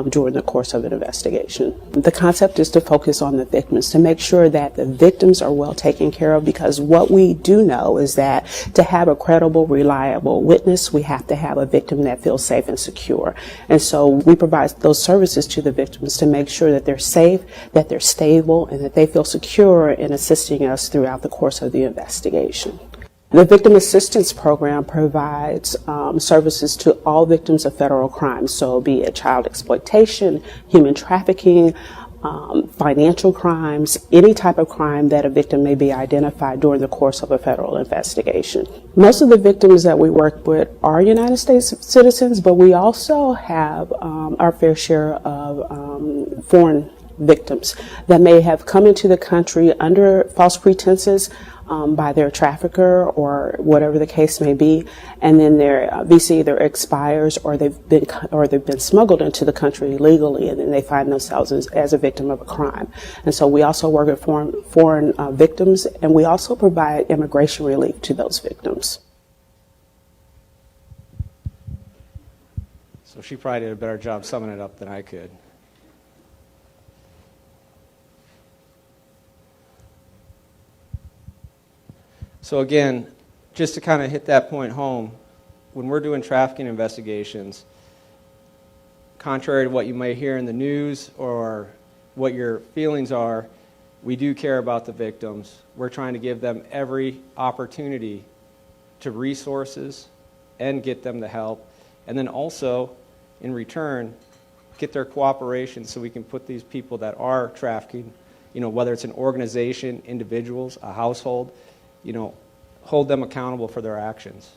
during the course of an investigation. The concept is to focus on the victims, to make sure that the victims are well taken care of, because what we do know is that to have a credible, reliable witness, we have to have a victim that feels safe and secure. And so we provide those services to the victims to make sure that they're safe, that they're stable, and that they feel secure in assisting us throughout the course of the investigation. The Victim Assistance Program provides services to all victims of federal crimes, so be it child exploitation, human trafficking, financial crimes, any type of crime that a victim may be identified during the course of a federal investigation. Most of the victims that we work with are United States citizens, but we also have our fair share of foreign victims that may have come into the country under false pretenses by their trafficker or whatever the case may be, and then their visa either expires or they've been smuggled into the country illegally, and then they find themselves as a victim of a crime. And so we also work with foreign victims, and we also provide immigration relief to those victims. So she probably did a better job summing it up than I could. So again, just to kind of hit that point home, when we're doing trafficking investigations, contrary to what you may hear in the news or what your feelings are, we do care about the victims. We're trying to give them every opportunity to resources and get them the help. And then also, in return, get their cooperation so we can put these people that are trafficking, whether it's an organization, individuals, a household, hold them accountable for their actions.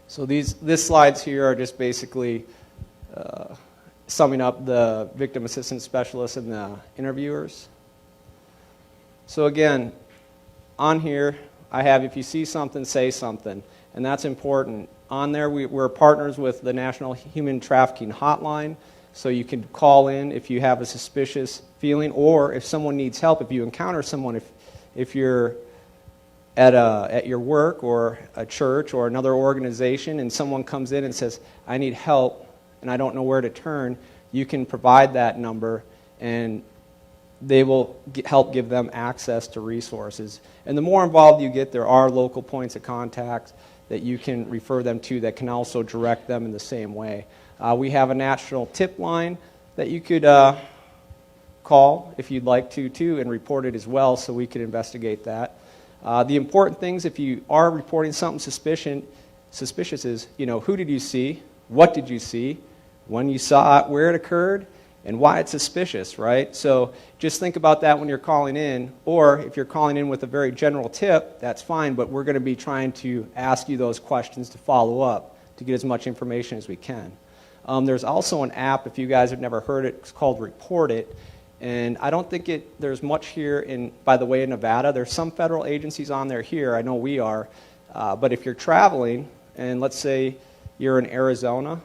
So this slides here are just basically summing up the victim assistance specialists and the interviewers. So again, on here, I have if you see something, say something. And that's important. On there, we're partners with the National Human Trafficking Hotline. So you can call in if you have a suspicious feeling, or if someone needs help, if you encounter someone, if you're at your work or a church or another organization and someone comes in and says, I need help and I don't know where to turn, you can provide that number and they will help give them access to resources. And the more involved you get, there are local points of contact that you can refer them to that can also direct them in the same way. We have a national tip line that you could call if you'd like to too, and report it as well so we could investigate that. The important things, if you are reporting something suspicious is, who did you see, what did you see, when you saw it, where it occurred, and why it's suspicious, right? So just think about that when you're calling in, or if you're calling in with a very general tip, that's fine, but we're going to be trying to ask you those questions to follow up to get as much information as we can. There's also an app, if you guys have never heard it, it's called Report It. And I don't think there's much here by the way, in Nevada. There's some federal agencies on there here. I know we are. But if you're traveling, and let's say you're in Arizona,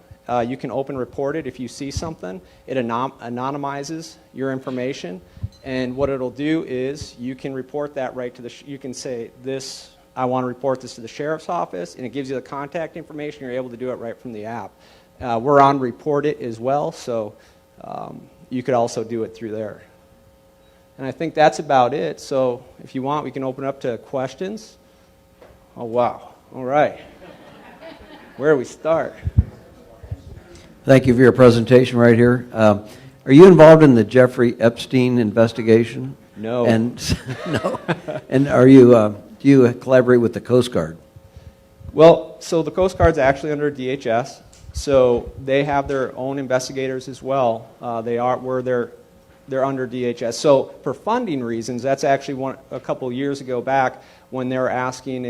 you can open Report It if you see something. It anonymizes your information. And what it'll do is you can report that right to you can say, I want to report this to the sheriff's office, and it gives you the contact information. You're able to do it right from the app. We're on Report It as well, so you could also do it through there. And I think that's about it. So if you want, we can open up to questions. Oh, wow. All right. Where do we start? Thank you for your presentation right here. Are you involved in the Jeffrey Epstein investigation? No. And no. And do you collaborate with the Coast Guard? Well, so the Coast Guard's actually under DHS. So they have their own investigators as well. They're under DHS. So for funding reasons, that's actually a couple years ago back when they were asking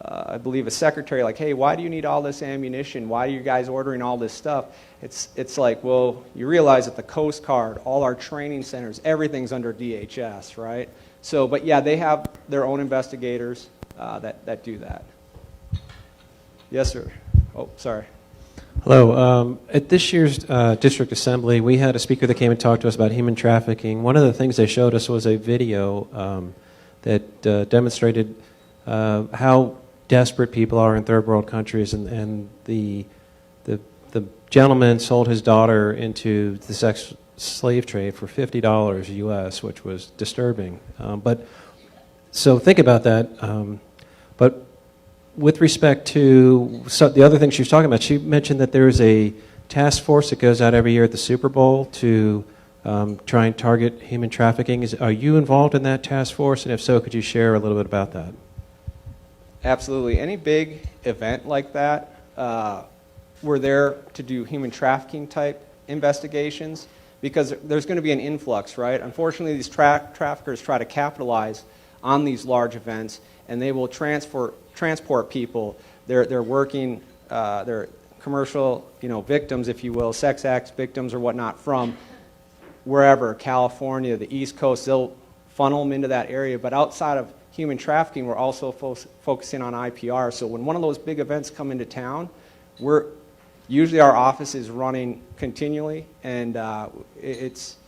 I believe a secretary, like, hey, why do you need all this ammunition? Why are you guys ordering all this stuff? It's like, well, you realize that the Coast Guard, all our training centers, everything's under DHS, right? So, but yeah, they have their own investigators that do that. Yes, sir. Oh, sorry. Hello. At this year's district assembly, we had a speaker that came and talked to us about human trafficking. One of the things they showed us was a video that demonstrated how desperate people are in third world countries, and the gentleman sold his daughter into the sex slave trade for $50 US, which was disturbing. So think about that. But with respect to the other things she was talking about, she mentioned that there's a task force that goes out every year at the Super Bowl to try and target human trafficking. Are you involved in that task force? And if so, could you share a little bit about that? Absolutely. Any big event like that, we're there to do human trafficking type investigations because there's going to be an influx, right? Unfortunately, these traffickers try to capitalize on these large events, and they will transport people. They're working, they're commercial, victims, if you will, sex acts victims or whatnot from wherever, California, the East Coast. They'll funnel them into that area. But outside of human trafficking, we're also focusing on IPR. So when one of those big events come into town, usually our office is running continually, and it's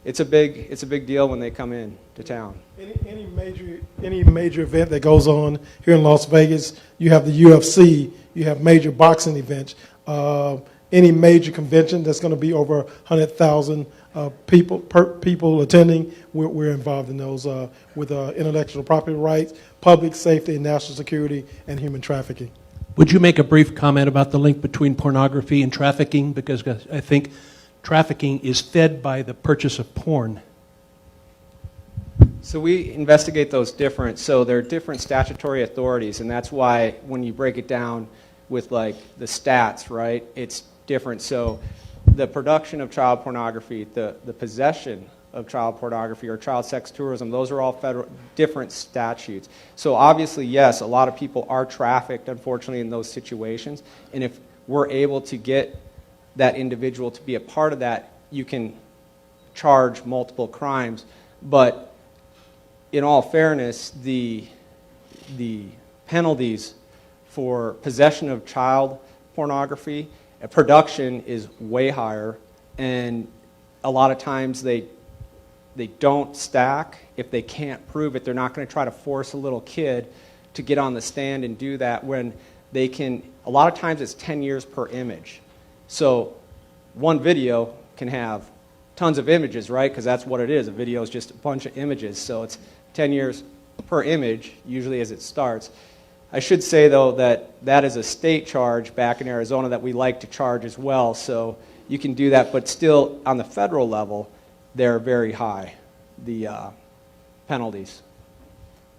a big deal when they come in to town. Any major event that goes on here in Las Vegas, you have the UFC, you have major boxing events, any major convention that's going to be over 100,000 people attending, we're involved in those with intellectual property rights, public safety, and national security, and human trafficking. Would you make a brief comment about the link between pornography and trafficking? Because I think trafficking is fed by the purchase of porn. So we investigate those different. So they're different statutory authorities, and that's why when you break it down with like the stats, right, it's different. So the production of child pornography, the possession of child pornography or child sex tourism, those are all federal different statutes. So obviously, yes, a lot of people are trafficked, unfortunately, in those situations. And if we're able to get that individual to be a part of that, you can charge multiple crimes. But in all fairness, the penalties for possession of child pornography, production is way higher, and a lot of times they don't stack. If they can't prove it, they're not going to try to force a little kid to get on the stand and do that when they can. A lot of times it's 10 years per image. So one video can have tons of images, right? Because that's what it is. A video is just a bunch of images. So it's 10 years per image, usually as it starts. I should say, though, that that is a state charge back in Arizona that we like to charge as well. So you can do that, but still on the federal level, they're very high, the penalties.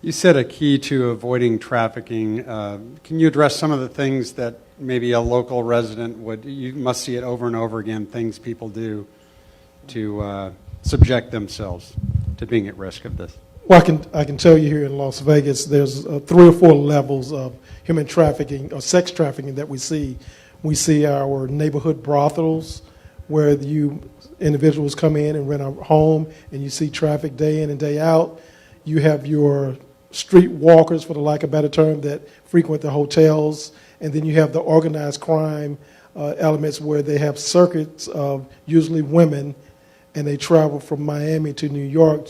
You said a key to avoiding trafficking. Can you address some of the things that maybe a local resident would, you must see it over and over again, things people do to subject themselves to being at risk of this? Well, I can tell you here in Las Vegas, there's 3 or 4 levels of human trafficking or sex trafficking that we see. We see our neighborhood brothels, where individuals come in and rent a home, and you see traffic day in and day out. You have your street walkers, for the lack of a better term, that frequent the hotels, and then you have the organized crime elements where they have circuits of usually women, and they travel from Miami to New York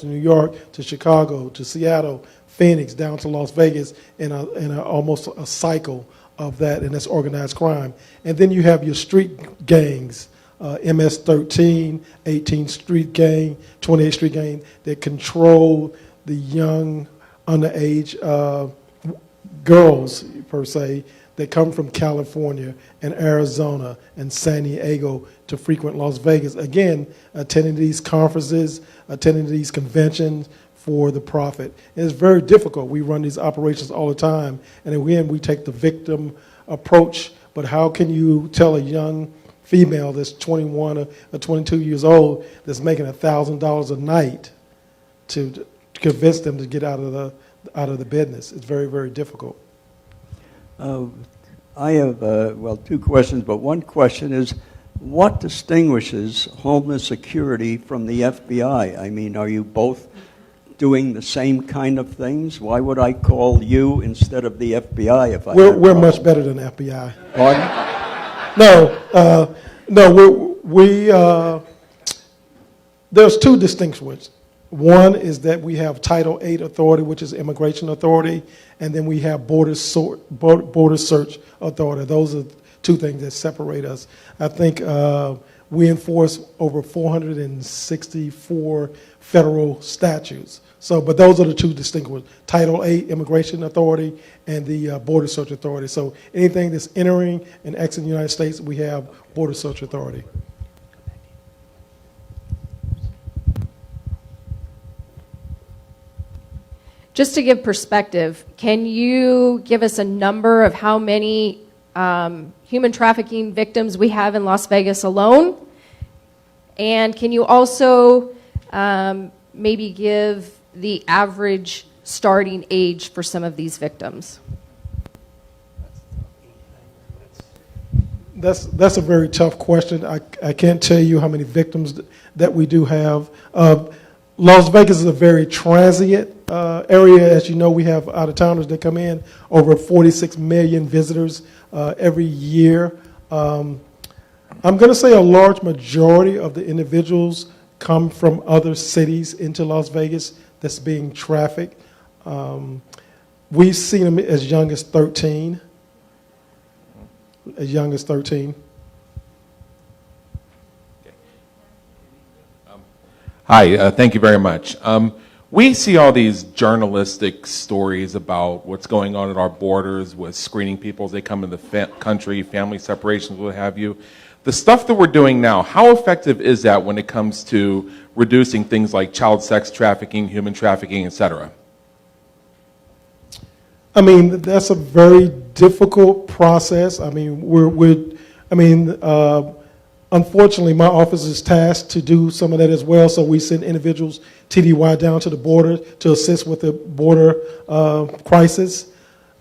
to Chicago to Seattle, Phoenix, down to Las Vegas in almost a cycle of that, and that's organized crime. And then you have your street gangs, MS-13, 18th Street Gang, 28th Street Gang, that control the young, underage girls, per se, that come from California and Arizona and San Diego to frequent Las Vegas. Again, attending these conferences, attending these conventions for the profit. And it's very difficult. We run these operations all the time, and again, we take the victim approach. But how can you tell a young female that's 21 or 22 years old that's making $1,000 a night to convince them to get out of the business? It's very, very difficult. I have, 2 questions, but one question is, what distinguishes Homeland Security from the FBI? I mean, are you both doing the same kind of things? Why would I call you instead of the FBI if I had a We're problem? much better than the FBI. Pardon? No, there's 2 distinctions. One is that we have Title VIII authority, which is immigration authority, and then we have border search authority. Those are 2 things that separate us. I think we enforce over 464 federal statutes. But those are the 2 distinctions: Title VIII immigration authority and the border search authority. So anything that's entering and exiting the United States, we have border search authority. Just to give perspective, can you give us a number of how many human trafficking victims we have in Las Vegas alone? And can you also maybe give the average starting age for some of these victims? That's a very tough question. I can't tell you how many victims that we do have. Las Vegas is a very transient area. As you know, we have out-of-towners that come in, over 46 million visitors every year. I'm going to say a large majority of the individuals come from other cities into Las Vegas that's being trafficked. We've seen them as young as 13. As young as 13. Hi, thank you very much. We see all these journalistic stories about what's going on at our borders with screening people as they come in the country, family separations, what have you. The stuff that we're doing now, how effective is that when it comes to reducing things like child sex trafficking, human trafficking, et cetera? I mean, that's a very difficult process. I mean, unfortunately, my office is tasked to do some of that as well, so we send individuals TDY down to the border to assist with the border crisis.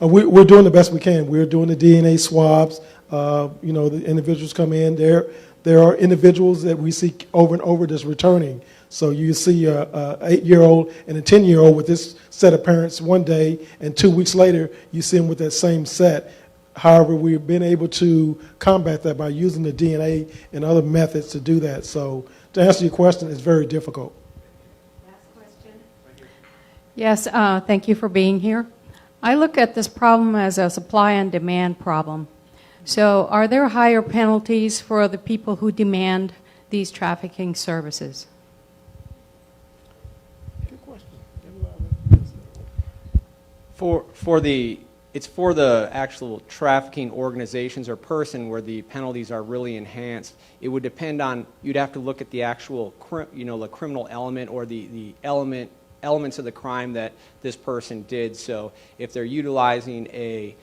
We're doing the best we can. We're doing the DNA swabs. The individuals come in, they're there are individuals that we see over and over that's returning. So you see a 8-year-old and a 10-year-old with this set of parents one day, and 2 weeks later, you see them with that same set. However, we've been able to combat that by using the DNA and other methods to do that. So to answer your question, it's very difficult. Yes, thank you for being here. I look at this problem as a supply and demand problem. So are there higher penalties for the people who demand these trafficking services? It's for the actual trafficking organizations or person where the penalties are really enhanced. It would depend on, you'd have to look at the actual, the criminal element or the elements of the crime that this person did. So if they're utilizing a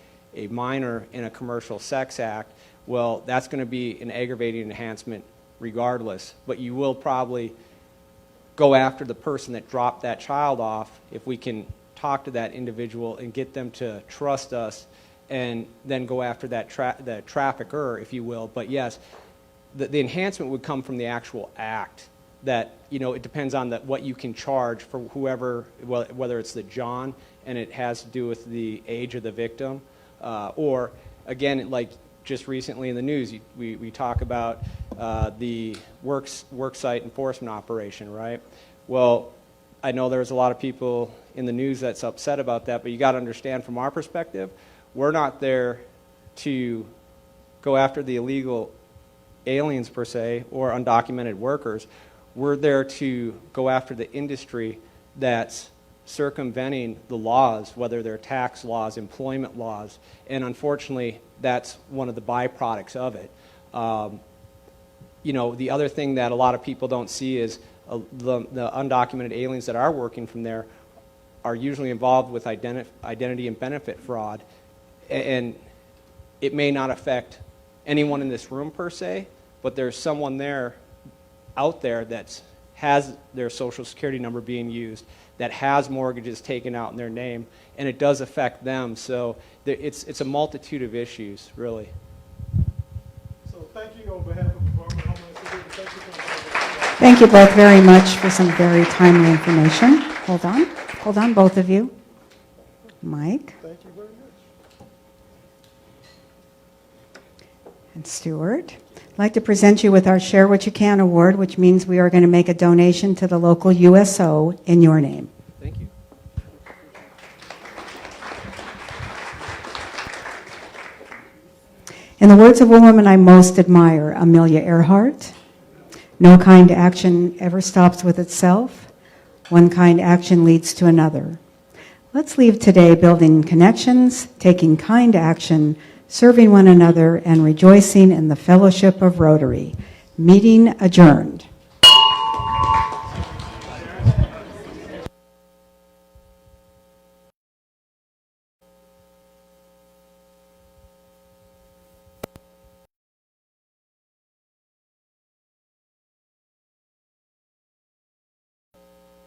minor in a commercial sex act, well, that's going to be an aggravating enhancement regardless. But you will probably go after the person that dropped that child off if we can talk to that individual and get them to trust us, and then go after that the trafficker, if you will. But yes, the enhancement would come from the actual act. That, it depends on what you can charge for whoever, whether it's the John and it has to do with the age of the victim, or again, like just recently in the news, we talk about the worksite enforcement operation, right? Well, I know there's a lot of people in the news that's upset about that, but you got to understand from our perspective, we're not there to go after the illegal aliens per se or undocumented workers. We're there to go after the industry that's circumventing the laws, whether they're tax laws, employment laws, and unfortunately, that's one of the byproducts of it. The other thing that a lot of people don't see is the undocumented aliens that are working from there are usually involved with identity and benefit fraud, and it may not affect anyone in this room per se, but there's someone out there that has their social security number being used, that has mortgages taken out in their name, and it does affect them. So it's a multitude of issues, really. So thank you on behalf of the Department of Homeland Security. Thank you both very much for some very timely information. Hold on, both of you. Mike. Thank you very much. And Stuart. I'd like to present you with our Share What You Can award, which means we are going to make a donation to the local USO in your name. Thank you. In the words of a woman I most admire, Amelia Earhart, no kind action ever stops with itself. One kind action leads to another. Let's leave today building connections, taking kind action, serving one another, and rejoicing in the fellowship of Rotary. Meeting adjourned.